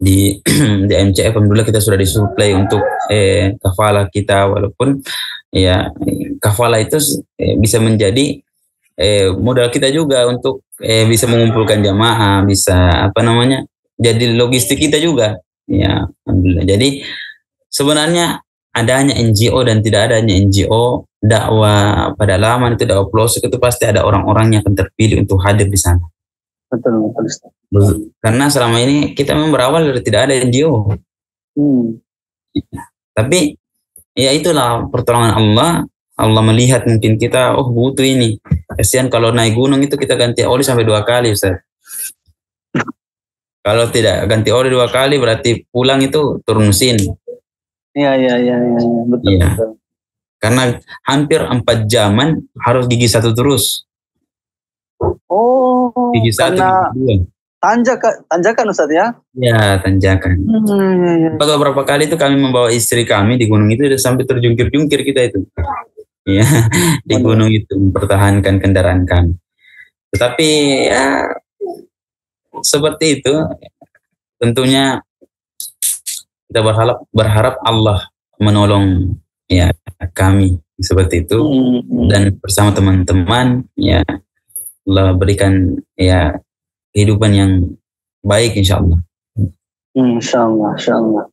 di di MCF alhamdulillah kita sudah disuplai untuk kafala kita, walaupun ya kafala itu bisa menjadi modal kita juga untuk bisa mengumpulkan jamaah, bisa apa namanya, jadi logistik kita juga ya alhamdulillah. Jadi sebenarnya adanya NGO dan tidak adanya NGO, dakwah pedalaman itu, dakwah pelosok itu pasti ada orang-orang yang akan terpilih untuk hadir di sana. Betul, betul Ustaz. Karena selama ini kita memang berawal dari tidak ada NGO. Tapi ya itulah pertolongan Allah. Allah melihat mungkin kita, oh butuh ini. Kasihan kalau naik gunung itu kita ganti oli sampai 2 kali Ustaz. Kalau tidak ganti oli 2 kali berarti pulang itu turun mesin. Iya, betul, Ya. betul. Karena hampir 4 jaman harus gigi 1 terus. Oh, Gigi 1, karena gigi 2. tanjakan Ustaz ya? Ya, tanjakan. Beberapa kali itu kami membawa istri kami di gunung itu sampai terjungkir-jungkir kita itu. Ya, di gunung itu mempertahankan kendaraan kami. Tetapi ya seperti itu. Tentunya kita berharap Allah menolong ya kami seperti itu, dan bersama teman-teman ya Allah berikan ya kehidupan yang baik insyaallah. Insyaallah.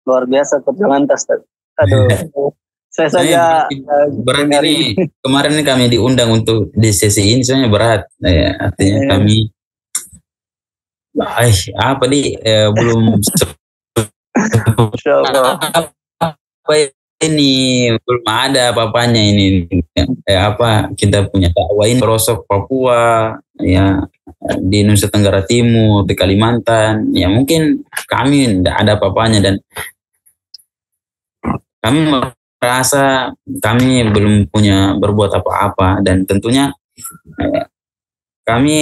Luar biasa perjuangan Ustaz. Aduh. Saya saja berat ini. Kemarin ini kami diundang untuk di sesi ini, sebenarnya berat ya, artinya kami belum apa ini, belum ada apa-apanya ini kita punya dakwah ini pelosok Papua ya, di Nusa Tenggara Timur, di Kalimantan ya, mungkin kami tidak ada apa-apanya dan kami merasa kami belum punya berbuat apa-apa, dan tentunya kami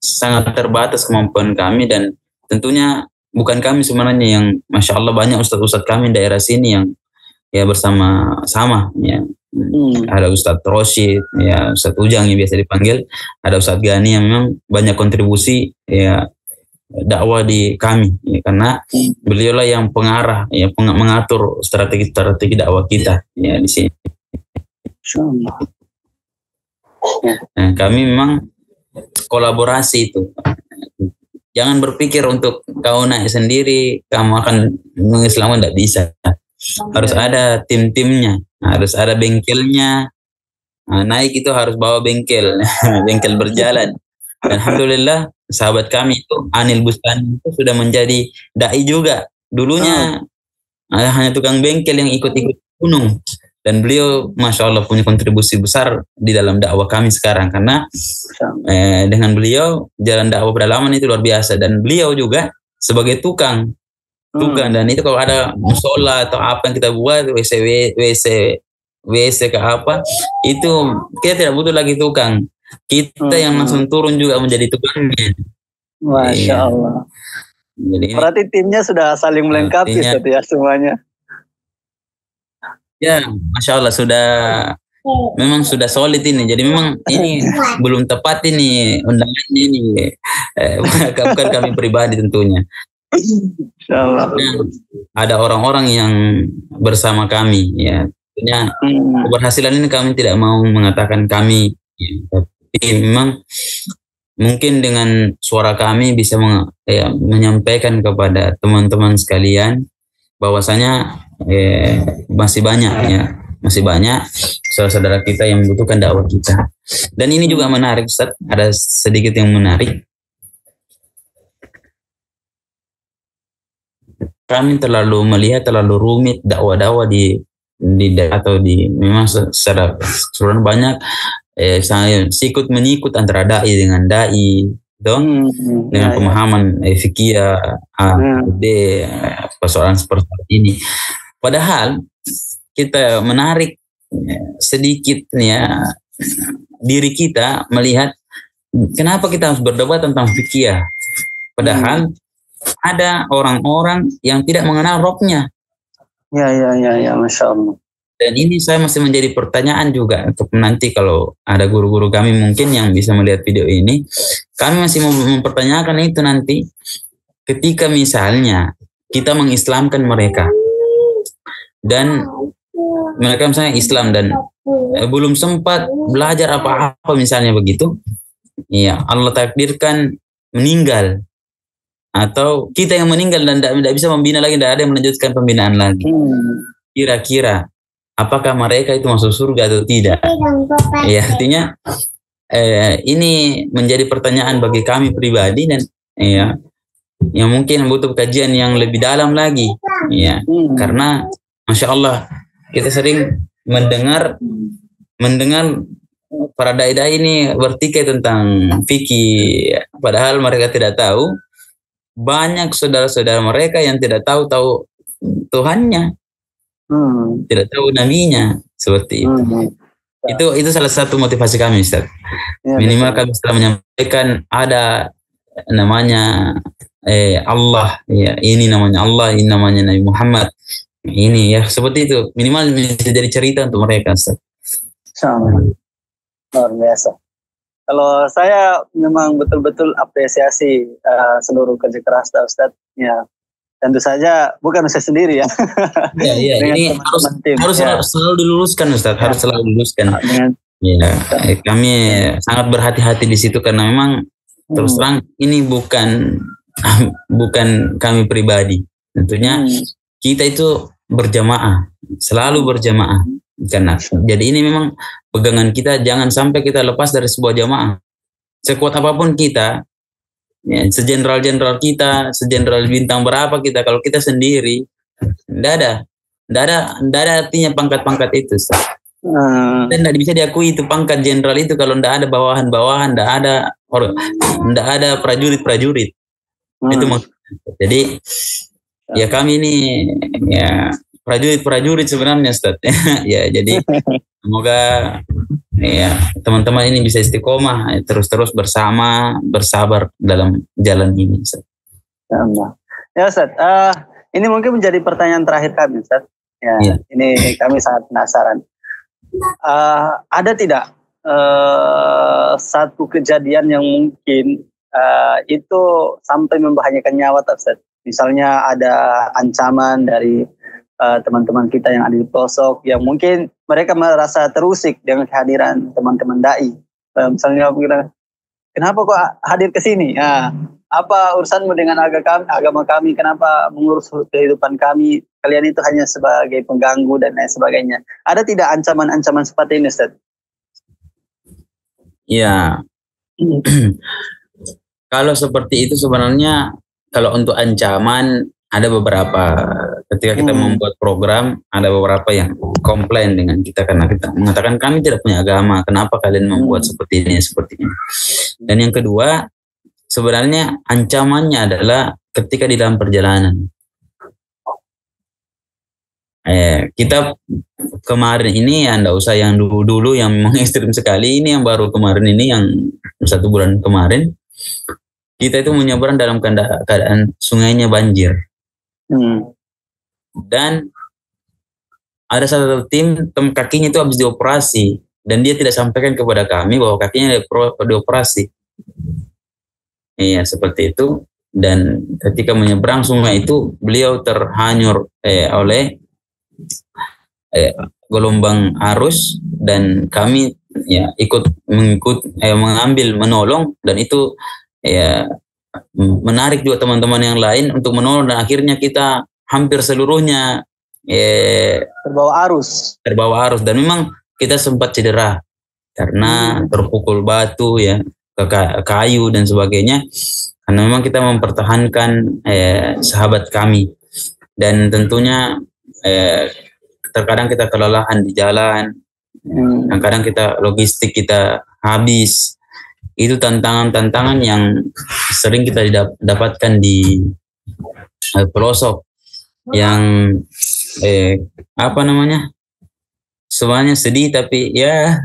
sangat terbatas kemampuan kami, dan tentunya bukan kami sebenarnya yang Masya Allah banyak ustadz-ustadz kami di daerah sini yang ya bersama-sama ya. Ada Ustadz Rosyid ya, Ustadz Ujang yang biasa dipanggil, ada Ustadz Gani yang memang banyak kontribusi ya dakwah di kami ya, karena beliaulah yang pengarah ya, mengatur strategi dakwah kita ya di sini. Nah, kami memang kolaborasi itu. Jangan berpikir untuk kau naik sendiri, kamu akan mengislamkan, tidak bisa. Harus ada tim-timnya, harus ada bengkelnya. Nah, naik itu harus bawa bengkel, bengkel berjalan. Dan alhamdulillah sahabat kami itu Anil Bustani itu sudah menjadi dai juga. Dulunya hanya tukang bengkel yang ikut-ikut gunung. Dan beliau Masya Allah punya kontribusi besar di dalam dakwah kami sekarang, karena dengan beliau jalan dakwah pedalaman itu luar biasa. Dan beliau juga sebagai tukang, dan itu kalau ada musola atau apa yang kita buat, WC ke apa, itu kita tidak butuh lagi tukang, kita yang langsung turun juga menjadi tukangnya. Masya Allah. Jadi berarti timnya sudah saling melengkapi ya semuanya. Ya, Masya Allah memang sudah solid ini. Jadi memang ini belum tepat ini undangannya ini. Bukan kami pribadi tentunya. Nah, ada orang-orang yang bersama kami ya. Tentunya keberhasilan ini kami tidak mau mengatakan kami. Ya, tapi memang mungkin dengan suara kami bisa menyampaikan kepada teman-teman sekalian bahwasanya masih banyak saudara-saudara kita yang membutuhkan dakwah kita. Dan ini juga menarik Ustaz, ada sedikit yang menarik. Kami melihat terlalu rumit dakwah-dakwah di atau di memang secara keseluruhan banyak sikut menyikut antara dai dengan dai, dengan pemahaman fikih persoalan seperti ini. Padahal kita menarik sedikit ya diri kita melihat kenapa kita harus berdebat tentang fikih. Padahal ada orang-orang yang tidak mengenal robnya. Ya, Masya Allah. Dan ini saya masih menjadi pertanyaan juga untuk nanti kalau ada guru-guru kami mungkin yang bisa melihat video ini, kami masih mempertanyakan itu nanti. ketika misalnya kita mengislamkan mereka dan mereka misalnya Islam dan belum sempat belajar apa-apa misalnya begitu, ya Allah takdirkan meninggal atau kita yang meninggal dan tidak bisa membina lagi, tidak ada yang melanjutkan pembinaan lagi. Kira-kira apakah mereka itu masuk surga atau tidak? Ya, artinya ini menjadi pertanyaan bagi kami pribadi dan ya yang mungkin butuh kajian yang lebih dalam lagi, ya. Karena Masya Allah kita sering mendengar para dai-dai ini bertikai tentang fikih, padahal mereka tidak tahu. Banyak saudara-saudara mereka yang tidak tahu Tuhannya, tidak tahu nabinya, seperti itu. Itu salah satu motivasi kami, Ustaz. Minimal kami setelah menyampaikan ada namanya Allah, ya ini namanya Allah, ini namanya Nabi Muhammad, ini ya seperti itu. Minimal bisa jadi cerita untuk mereka, Ustaz. Luar biasa. Kalau saya memang betul-betul apresiasi seluruh kerja keras Ustaz. Ya, tentu saja bukan saya sendiri ya. Ya, ini harus selalu diluruskan, Ustaz. Harus selalu diluruskan. Ya, kami sangat berhati-hati di situ karena memang terus terang ini bukan kami pribadi. Tentunya kita itu berjamaah, selalu berjamaah. Karena jadi ini memang pegangan kita, jangan sampai kita lepas dari sebuah jamaah. Sekuat apapun kita, ya, segeneral kita, segeneral bintang berapa kita, kalau kita sendiri, tidak ada artinya pangkat-pangkat itu. Dan tidak bisa diakui itu pangkat jenderal itu kalau tidak ada bawahan-bawahan, tidak ada prajurit-prajurit. Itu maksudnya. Jadi ya kami ini ya prajurit sebenarnya, Ustaz. Ya, jadi semoga ya teman-teman ini bisa istiqomah terus bersabar dalam jalan ini, Ustaz. Ya, Ustaz. Ini mungkin menjadi pertanyaan terakhir kami, Ustaz. Ya. Ini kami sangat penasaran. Ada tidak satu kejadian yang mungkin itu sampai membahayakan nyawa, Ustaz? Misalnya ada ancaman dari teman-teman kita yang ada di pelosok, yang mungkin mereka merasa terusik dengan kehadiran teman-teman dai. Misalnya, kenapa kok hadir ke sini? Apa urusanmu dengan agama kami? Kenapa mengurus kehidupan kami? Kalian itu hanya sebagai pengganggu dan lain sebagainya. Ada tidak ancaman-ancaman seperti ini, Ustaz? Ya. Kalau seperti itu sebenarnya, kalau untuk ancaman ada beberapa. Ketika kita membuat program, ada beberapa yang komplain dengan kita karena kita mengatakan kami tidak punya agama, kenapa kalian membuat seperti ini. Dan yang kedua, sebenarnya ancamannya adalah ketika di dalam perjalanan. Kita kemarin ini ya enggak usah yang dulu yang memang ekstrim sekali, ini yang baru kemarin ini yang 1 bulan kemarin kita itu menyeberang dalam keadaan sungainya banjir. Dan ada satu tim kakinya itu habis dioperasi dan dia tidak sampaikan kepada kami bahwa kakinya dioperasi. Iya, seperti itu. Dan ketika menyeberang sungai itu beliau terhanyur oleh gelombang arus dan kami ya mengambil menolong, dan itu ya menarik juga teman-teman yang lain untuk menolong, dan akhirnya kita hampir seluruhnya terbawa arus dan memang kita sempat cedera karena terpukul batu ya ke kayu dan sebagainya, karena memang kita mempertahankan sahabat kami. Dan tentunya terkadang kita kelelahan di jalan, kadang kita logistik kita habis. Itu tantangan-tantangan yang sering kita dapatkan di pelosok yang semuanya sedih, tapi ya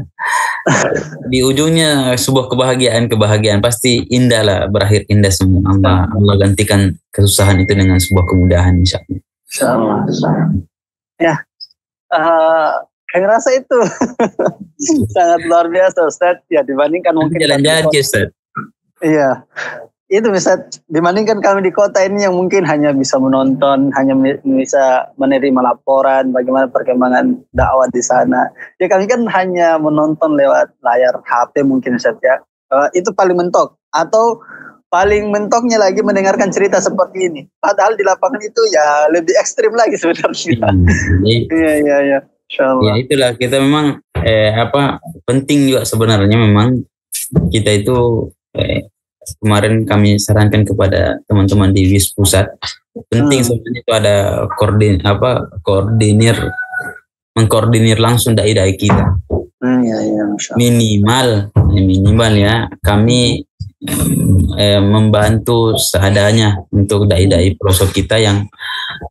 di ujungnya sebuah kebahagiaan pasti indah lah, berakhir indah semua. Allah gantikan kesusahan itu dengan sebuah kemudahan, insyaallah. Ya, saya rasa itu sangat luar biasa, Ustaz. Ya, dibandingkan mungkin jalan-jalan, Ustaz. Iya, itu bisa dibandingkan kami di kota ini yang mungkin hanya bisa menonton, hanya bisa menerima laporan bagaimana perkembangan dakwah di sana. Ya kami kan hanya menonton lewat layar HP mungkin Ustaz ya. Itu paling mentok. Atau paling mentoknya lagi mendengarkan cerita seperti ini. Padahal di lapangan itu ya lebih ekstrim lagi sebenarnya. Iya. Ya itulah kita memang penting juga sebenarnya memang kita itu kemarin kami sarankan kepada teman-teman di WIS pusat penting sebenarnya itu ada mengkoordinir langsung dai-dai kita. Minimal ya kami membantu seadanya untuk dai-dai pelosok kita yang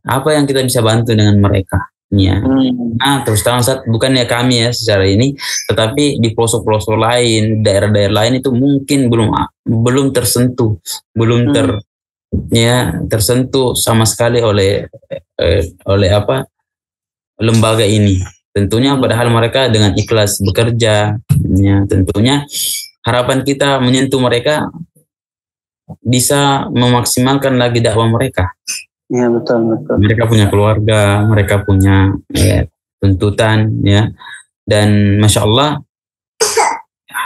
apa yang kita bisa bantu dengan mereka. Ya. Nah, terus terang saat bukan ya kami ya secara ini, tetapi di pelosok-pelosok lain, daerah-daerah lain itu mungkin belum tersentuh, tersentuh sama sekali oleh lembaga ini. Tentunya padahal mereka dengan ikhlas bekerja, ya tentunya harapan kita menyentuh mereka bisa memaksimalkan lagi dakwah mereka. Iya betul. Mereka punya keluarga, mereka punya tuntutan ya, dan masya Allah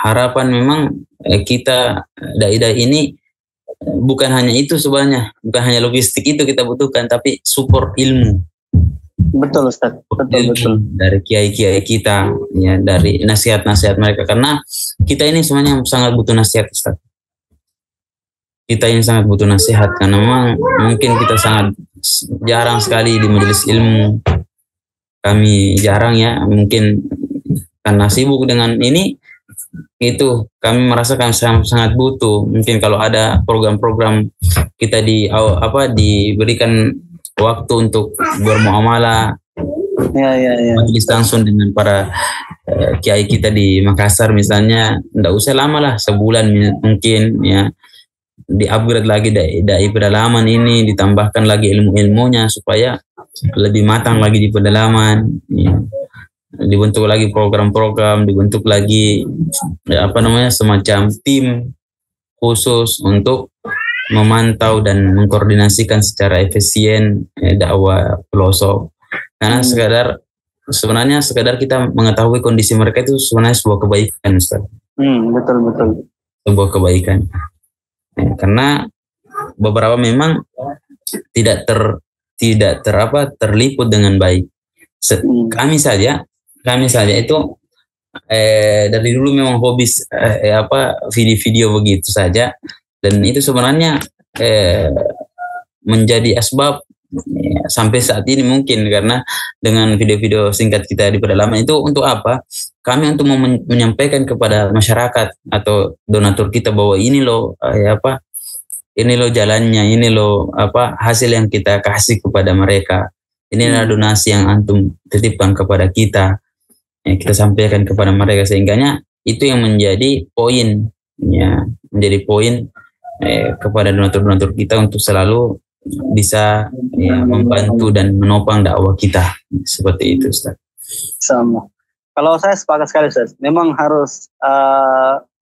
harapan memang kita dai-dai ini bukan hanya itu sebenarnya, bukan hanya logistik itu kita butuhkan, tapi support ilmu. Betul Ustaz, betul. Dari kiai-kiai kita, ya dari nasihat-nasihat mereka, karena kita ini semuanya sangat butuh nasihat Ustaz. Kita ini sangat butuh nasihat karena memang mungkin kita sangat jarang sekali di majelis ilmu. Kami jarang ya, mungkin karena sibuk dengan ini itu kami merasakan sangat butuh. Mungkin kalau ada program-program kita diberikan waktu untuk bermuamalah, majelis langsung dengan para kiai kita di Makassar misalnya, tidak usah lama lah, sebulan mungkin ya. Di-upgrade lagi dai pedalaman ini, ditambahkan lagi ilmu-ilmunya supaya lebih matang lagi di pedalaman. Ya. Dibentuk lagi program-program, dibentuk lagi semacam tim khusus untuk memantau dan mengkoordinasikan secara efisien dakwah pelosok. Karena sebenarnya sekadar kita mengetahui kondisi mereka itu sebenarnya sebuah kebaikan, Ustaz. Betul. Sebuah kebaikan. Karena beberapa memang tidak terliput dengan baik. Kami saja itu dari dulu memang hobi video-video begitu saja, dan itu sebenarnya menjadi asbab sampai saat ini mungkin, karena dengan video-video singkat kita di pedalaman itu untuk apa? Kami untuk menyampaikan kepada masyarakat atau donatur kita bahwa ini loh ini loh jalannya, ini loh hasil yang kita kasih kepada mereka. Ini adalah donasi yang antum titipkan kepada kita. Kita sampaikan kepada mereka, sehingganya itu yang menjadi poin kepada donatur-donatur kita untuk selalu bisa membantu dan menopang dakwah kita, seperti itu Ustaz. Sama. Kalau saya sepakat sekali Ustaz, memang harus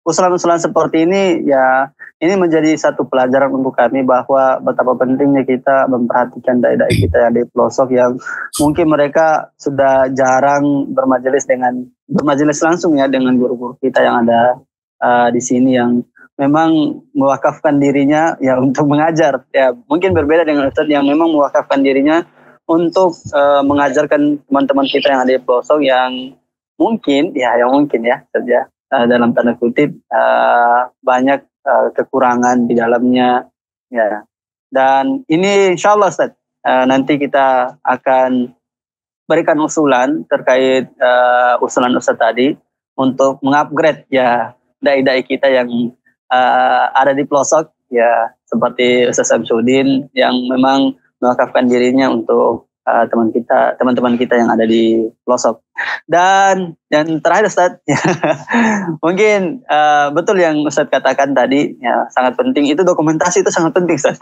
usulan-usulan seperti ini ya, ini menjadi satu pelajaran untuk kami bahwa betapa pentingnya kita memperhatikan dai-dai kita yang di pelosok yang mungkin mereka sudah jarang bermajelis langsung ya dengan guru-guru kita yang ada di sini, yang memang mewakafkan dirinya ya untuk mengajar. Ya mungkin berbeda dengan Ustaz yang memang mewakafkan dirinya untuk mengajarkan teman-teman kita yang ada di pelosok yang mungkin saja dalam tanda kutip banyak kekurangan di dalamnya ya. Dan ini insyaallah Ustaz nanti kita akan berikan usulan terkait usulan Ustaz tadi untuk mengupgrade ya dai-dai kita yang ada di pelosok ya, seperti Ustaz Samsudin yang memang mewakafkan dirinya untuk teman-teman kita yang ada di pelosok. Dan yang terakhir Ustaz mungkin betul yang Ustaz katakan tadi ya, sangat penting itu, dokumentasi itu sangat penting Ustaz.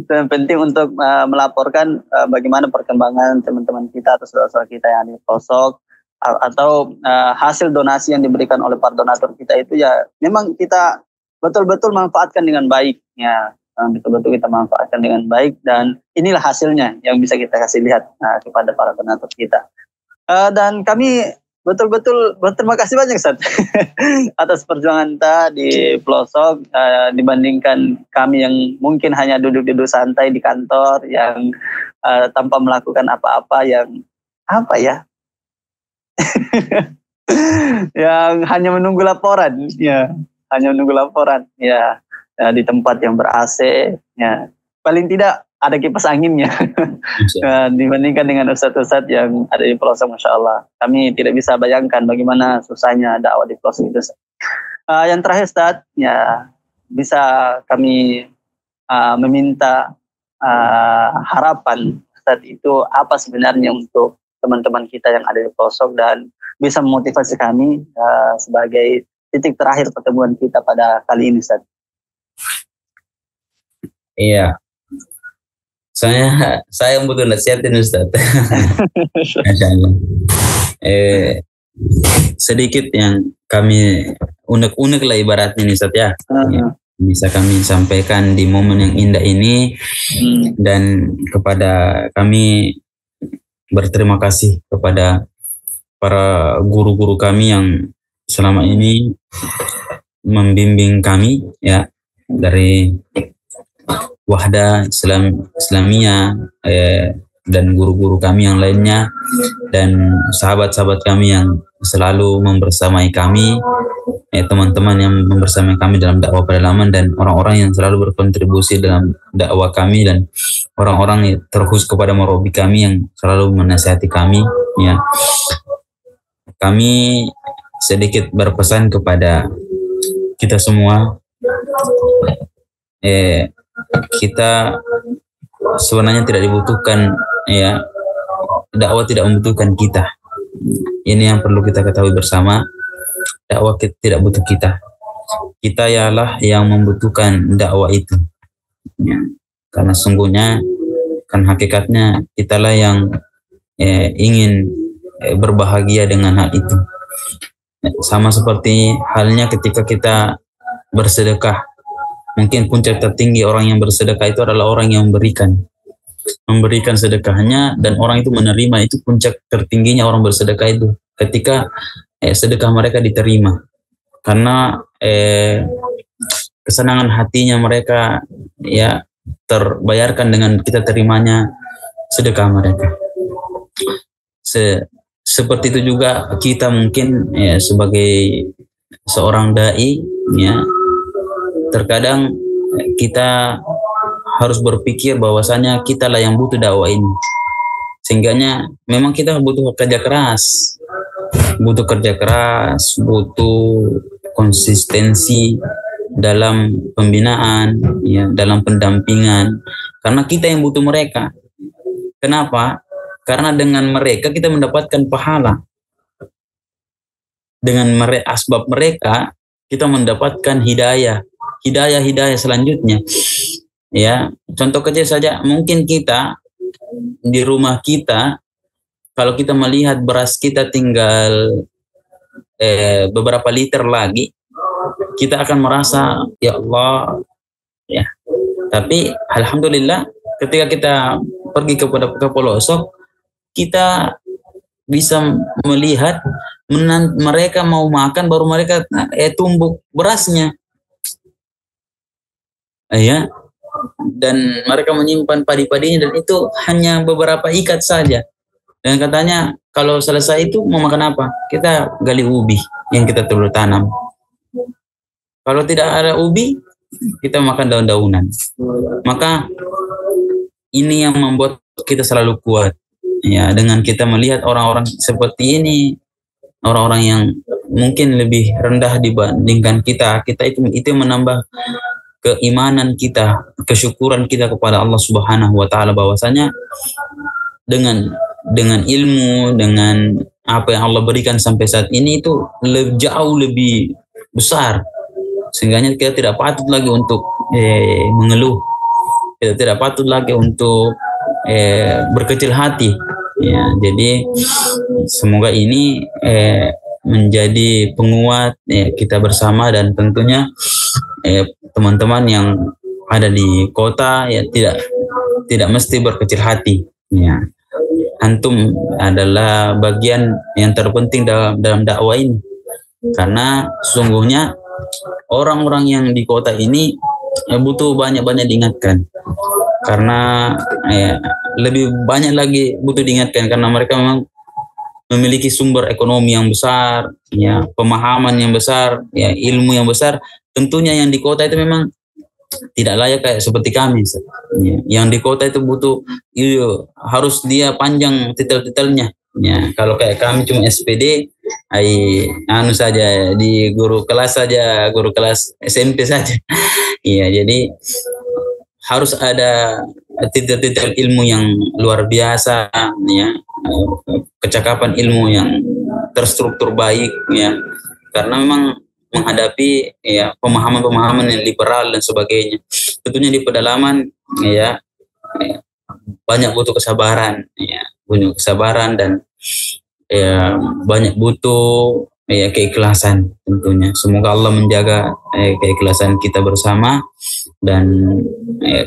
Dan penting untuk melaporkan bagaimana perkembangan teman-teman kita atau saudara-saudara kita yang ada di pelosok, atau hasil donasi yang diberikan oleh para donatur kita itu ya memang kita betul-betul manfaatkan dengan baik ya. Betul-betul kita manfaatkan dengan baik, dan inilah hasilnya yang bisa kita kasih lihat kepada para penatur kita. Dan kami betul-betul berterima kasih banyak Ustaz atas perjuangan ta di pelosok, dibandingkan kami yang mungkin hanya duduk-duduk santai di kantor yang tanpa melakukan apa-apa, yang apa ya yang hanya menunggu laporan ya, di tempat yang ber-AC ya, paling tidak ada kipas anginnya. Dibandingkan dengan ustadz-ustadz yang ada di pelosok, Masya Allah, kami tidak bisa bayangkan bagaimana susahnya dakwah di pelosok itu. Yang terakhir Ustadz, ya bisa kami meminta harapan Ustadz itu apa sebenarnya untuk teman-teman kita yang ada di pelosok, dan bisa memotivasi kami sebagai titik terakhir pertemuan kita pada kali ini Ustadz. Iya, saya butuh nasihatin Ustaz. Masya Allah. Sedikit yang kami unek-unek lah ibaratnya nih Ustaz ya. Bisa kami sampaikan di momen yang indah ini, dan kepada kami berterima kasih kepada para guru-guru kami yang selama ini membimbing kami ya, dari Wahda Islamiyah dan guru-guru kami yang lainnya, dan sahabat-sahabat kami yang selalu membersamai kami, teman-teman yang membersamai kami dalam dakwah pedalaman, dan orang-orang yang selalu berkontribusi dalam dakwah kami, dan orang-orang yang terkhusus kepada murabi kami yang selalu menasihati kami ya. Kami sedikit berpesan kepada kita semua, kita sebenarnya tidak dibutuhkan ya, dakwah tidak membutuhkan kita. Ini yang perlu kita ketahui bersama, dakwah tidak butuh kita. Kita ialah yang membutuhkan dakwah itu ya. Karena sungguhnya kan hakikatnya kitalah yang ingin berbahagia dengan hal itu. Sama seperti halnya ketika kita bersedekah, mungkin puncak tertinggi orang yang bersedekah itu adalah orang yang memberikan sedekahnya, dan orang itu menerima. Itu puncak tertingginya orang bersedekah itu, ketika sedekah mereka diterima, karena kesenangan hatinya mereka ya terbayarkan dengan kita terimanya sedekah mereka. Seperti itu juga kita mungkin ya, sebagai seorang dai ya, terkadang kita harus berpikir bahwasanya kita lah yang butuh dakwah ini. Sehingganya memang kita butuh kerja keras, butuh konsistensi dalam pembinaan, ya, dalam pendampingan. Karena kita yang butuh mereka. Kenapa? Karena dengan mereka kita mendapatkan pahala. Dengan asbab mereka kita mendapatkan hidayah selanjutnya. Ya, contoh kecil saja, mungkin kita di rumah kita, kalau kita melihat beras kita tinggal beberapa liter lagi, kita akan merasa ya Allah ya. Tapi alhamdulillah ketika kita pergi ke pelosok, kita bisa melihat mereka mau makan, baru mereka tumbuk berasnya ya, dan mereka menyimpan padi-padinya, dan itu hanya beberapa ikat saja. Dan katanya kalau selesai itu mau makan apa? Kita gali ubi yang kita perlu tanam. Kalau tidak ada ubi, kita makan daun-daunan. Maka ini yang membuat kita selalu kuat ya, dengan kita melihat orang-orang seperti ini, orang-orang yang mungkin lebih rendah dibandingkan kita itu menambah keimanan kita, kesyukuran kita kepada Allah Subhanahu wa taala, bahwasanya dengan ilmu, dengan apa yang Allah berikan sampai saat ini itu jauh lebih besar, sehingga kita tidak patut lagi untuk mengeluh, kita tidak patut lagi untuk berkecil hati ya. Jadi semoga ini menjadi penguat ya, kita bersama, dan tentunya teman-teman yang ada di kota ya tidak mesti berkecil hati ya. Antum adalah bagian yang terpenting dalam dakwah ini, karena sesungguhnya orang-orang yang di kota ini butuh banyak-banyak diingatkan, karena lebih banyak lagi butuh diingatkan karena mereka memang memiliki sumber ekonomi yang besar, ya, pemahaman yang besar, ya, ilmu yang besar. Tentunya yang di kota itu memang tidak layak kayak seperti kami. Ya, yang di kota itu butuh harus dia panjang titel-titelnya. Ya, kalau kayak kami cuma SPD, saja di guru kelas saja, guru kelas SMP saja. Iya, jadi harus ada titel-titel ilmu yang luar biasa, ya, kecakapan ilmu yang terstruktur baik, ya, karena memang menghadapi ya pemahaman-pemahaman yang liberal dan sebagainya. Tentunya di pedalaman ya banyak butuh kesabaran, ya, butuh kesabaran dan ya banyak butuh ya keikhlasan tentunya. Semoga Allah menjaga keikhlasan kita bersama, dan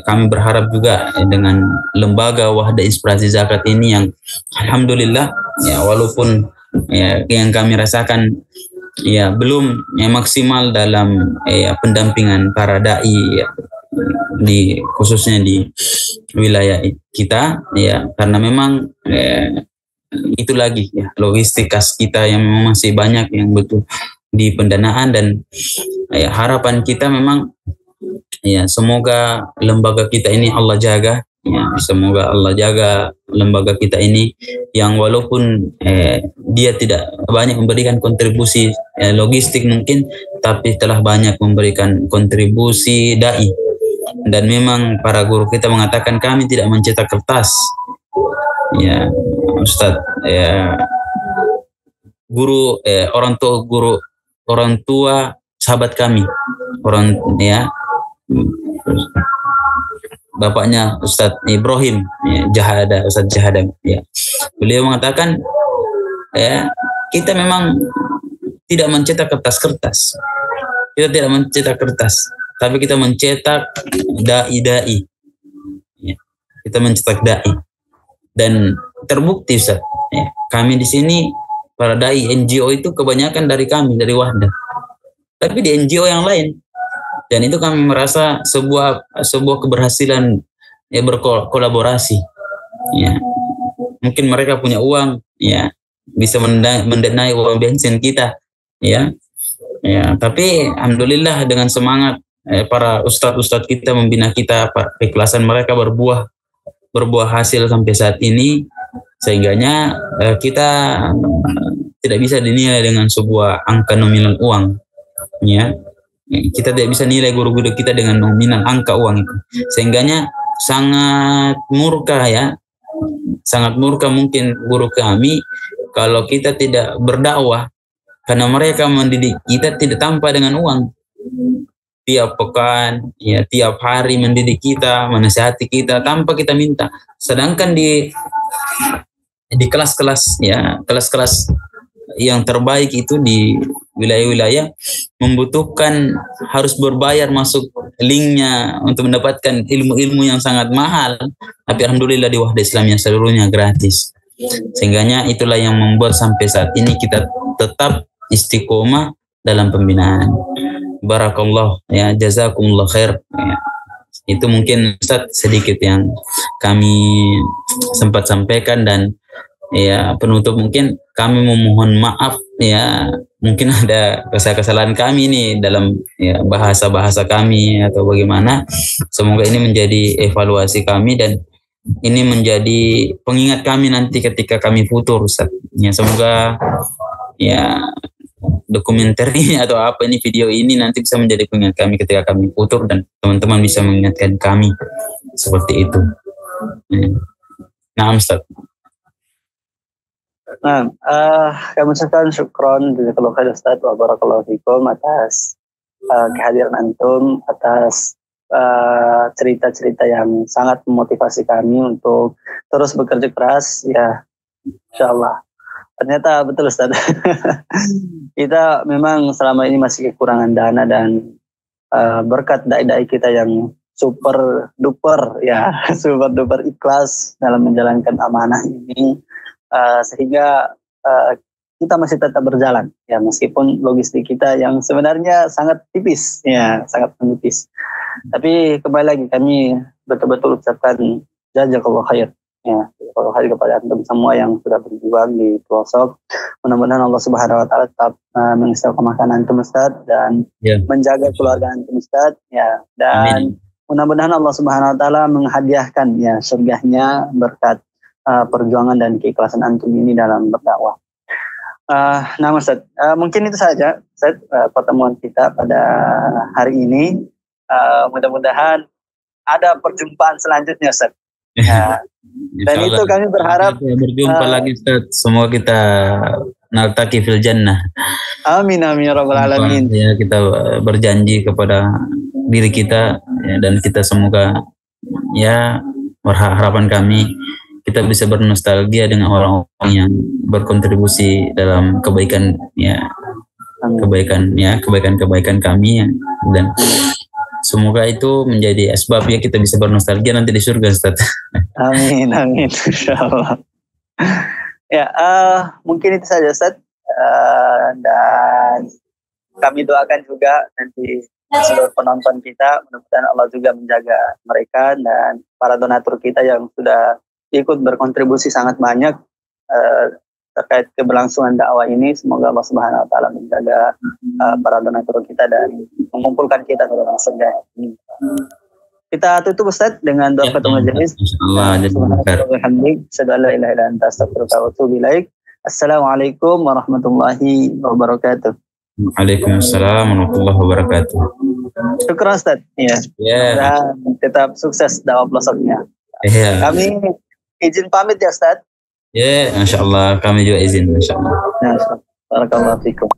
kami berharap juga dengan lembaga Wahda Inspirasi Zakat ini yang alhamdulillah ya, walaupun ya yang kami rasakan ya belum ya maksimal dalam pendampingan para dai ya, khususnya di wilayah kita ya, karena memang itu lagi ya logistik kas kita yang memang masih banyak yang butuh di pendanaan, dan ya harapan kita memang ya semoga lembaga kita ini Allah jaga, ya, semoga Allah jaga lembaga kita ini yang walaupun dia tidak banyak memberikan kontribusi logistik mungkin, tapi telah banyak memberikan kontribusi dai. Dan memang para guru kita mengatakan kami tidak mencetak kertas, ya Ustadz, ya guru orang tua sahabat kami, orang ya bapaknya Ustadz Ibrahim ya, Ustadz Jahada ya. Beliau mengatakan ya kita memang tidak mencetak kertas-kertas. Kita tidak mencetak kertas, tapi kita mencetak dai-dai. Ya. Kita mencetak dai. Dan terbukti Ustaz, ya, kami di sini para dai NGO itu kebanyakan dari kami, dari Wahda. Tapi di NGO yang lain. Dan itu kami merasa sebuah keberhasilan ya, berkolaborasi. Ya. Mungkin mereka punya uang, ya, bisa mendanai uang bensin kita, ya. Ya, tapi alhamdulillah dengan semangat para ustadz kita membina kita, keikhlasan mereka berbuah hasil sampai saat ini, sehingganya kita tidak bisa dinilai dengan sebuah angka nominal uang, ya. Kita tidak bisa nilai guru-guru kita dengan nominal angka uang itu, sehingganya sangat murka, ya, sangat murka mungkin guru kami kalau kita tidak berdakwah, karena mereka mendidik kita tidak tanpa dengan uang. Tiap pekan, ya, tiap hari mendidik kita, menasihati kita tanpa kita minta. Sedangkan di kelas-kelas, ya, kelas-kelas yang terbaik itu di wilayah-wilayah membutuhkan harus berbayar masuk linknya untuk mendapatkan ilmu-ilmu yang sangat mahal. Tapi alhamdulillah di Wahda Islam yang seluruhnya gratis. Sehingganya itulah yang membuat sampai saat ini kita tetap istiqomah dalam pembinaan. Barakallah, ya, jazakumullah khair. Ya. Itu mungkin Ustaz sedikit yang kami sempat sampaikan, dan ya penutup mungkin kami memohon maaf, ya, mungkin ada kesalahan kami nih dalam ya, bahasa kami atau bagaimana. Semoga ini menjadi evaluasi kami dan ini menjadi pengingat kami nanti ketika kami futur, Ustaz. Ya, semoga ya dokumenter ini atau apa ini, video ini nanti bisa menjadi pengingat kami ketika kami futur, dan teman-teman bisa mengingatkan kami seperti itu. Nah, Ustaz. Nah, kami ucapkan syukron jazakallahu khair Ustaz wa barakallahu fikum atas kehadiran antum, atas cerita-cerita yang sangat memotivasi kami untuk terus bekerja keras, ya, insyaallah. Ternyata betul Ustaz. Kita memang selama ini masih kekurangan dana dan berkat dai-dai kita yang super duper ya super duper ikhlas dalam menjalankan amanah ini, sehingga kita masih tetap berjalan ya, meskipun logistik kita yang sebenarnya sangat tipis ya, sangat menipis. Tapi kembali lagi kami betul-betul ucapkan jazakallahu khair ya, jazakallahu khair kepada antum semua yang sudah berjuang di pelosok. Mudah-mudahan Allah Subhanahu wa taala tetap mengistiqomahkan antum Ustaz dan menjaga keluarga antum Ustaz ya, dan mudah-mudahan Allah Subhanahu wa taala menghadiahkan ya surganya berkat perjuangan dan keikhlasan antum ini dalam berdakwah. Nah Ustaz, mungkin itu saja Ustaz, pertemuan kita pada hari ini. Mudah-mudahan ada perjumpaan selanjutnya Ustaz. Ya. Dan itu kami berharap berjumpa lagi Ustaz. Semua kita naltaqi fil jannah. Amin amin ya rabbal alamin. Ya, kita berjanji kepada diri kita ya, dan kita semoga ya harapan kami kita bisa bernostalgia dengan orang-orang yang berkontribusi dalam kebaikan kebaikan kami ya, dan semoga itu menjadi asbab ya kita bisa bernostalgia nanti di surga Ustaz. Amin amin insyaallah. Ya, mungkin itu saja Ustaz, dan kami doakan juga nanti seluruh penonton kita, mudah-mudahan Allah juga menjaga mereka dan para donatur kita yang sudah ikut berkontribusi sangat banyak terkait keberlangsungan dakwah ini. Semoga Allah Subhanahu wa taala menjaga para donatur kita dan mengumpulkan kita ke dalam surga ini. Kita tutup Ustaz dengan doa kafatul majelis. Assalamualaikum warahmatullahi wabarakatuh. Waalaikumsalam warahmatullahi wabarakatuh. Syukur Ustaz ya. Dan tetap sukses dakwah pelosoknya. Kami izin pamit ya Ustaz. Ya, insyaallah kami juga izin insyaallah. Barakallahu fikum.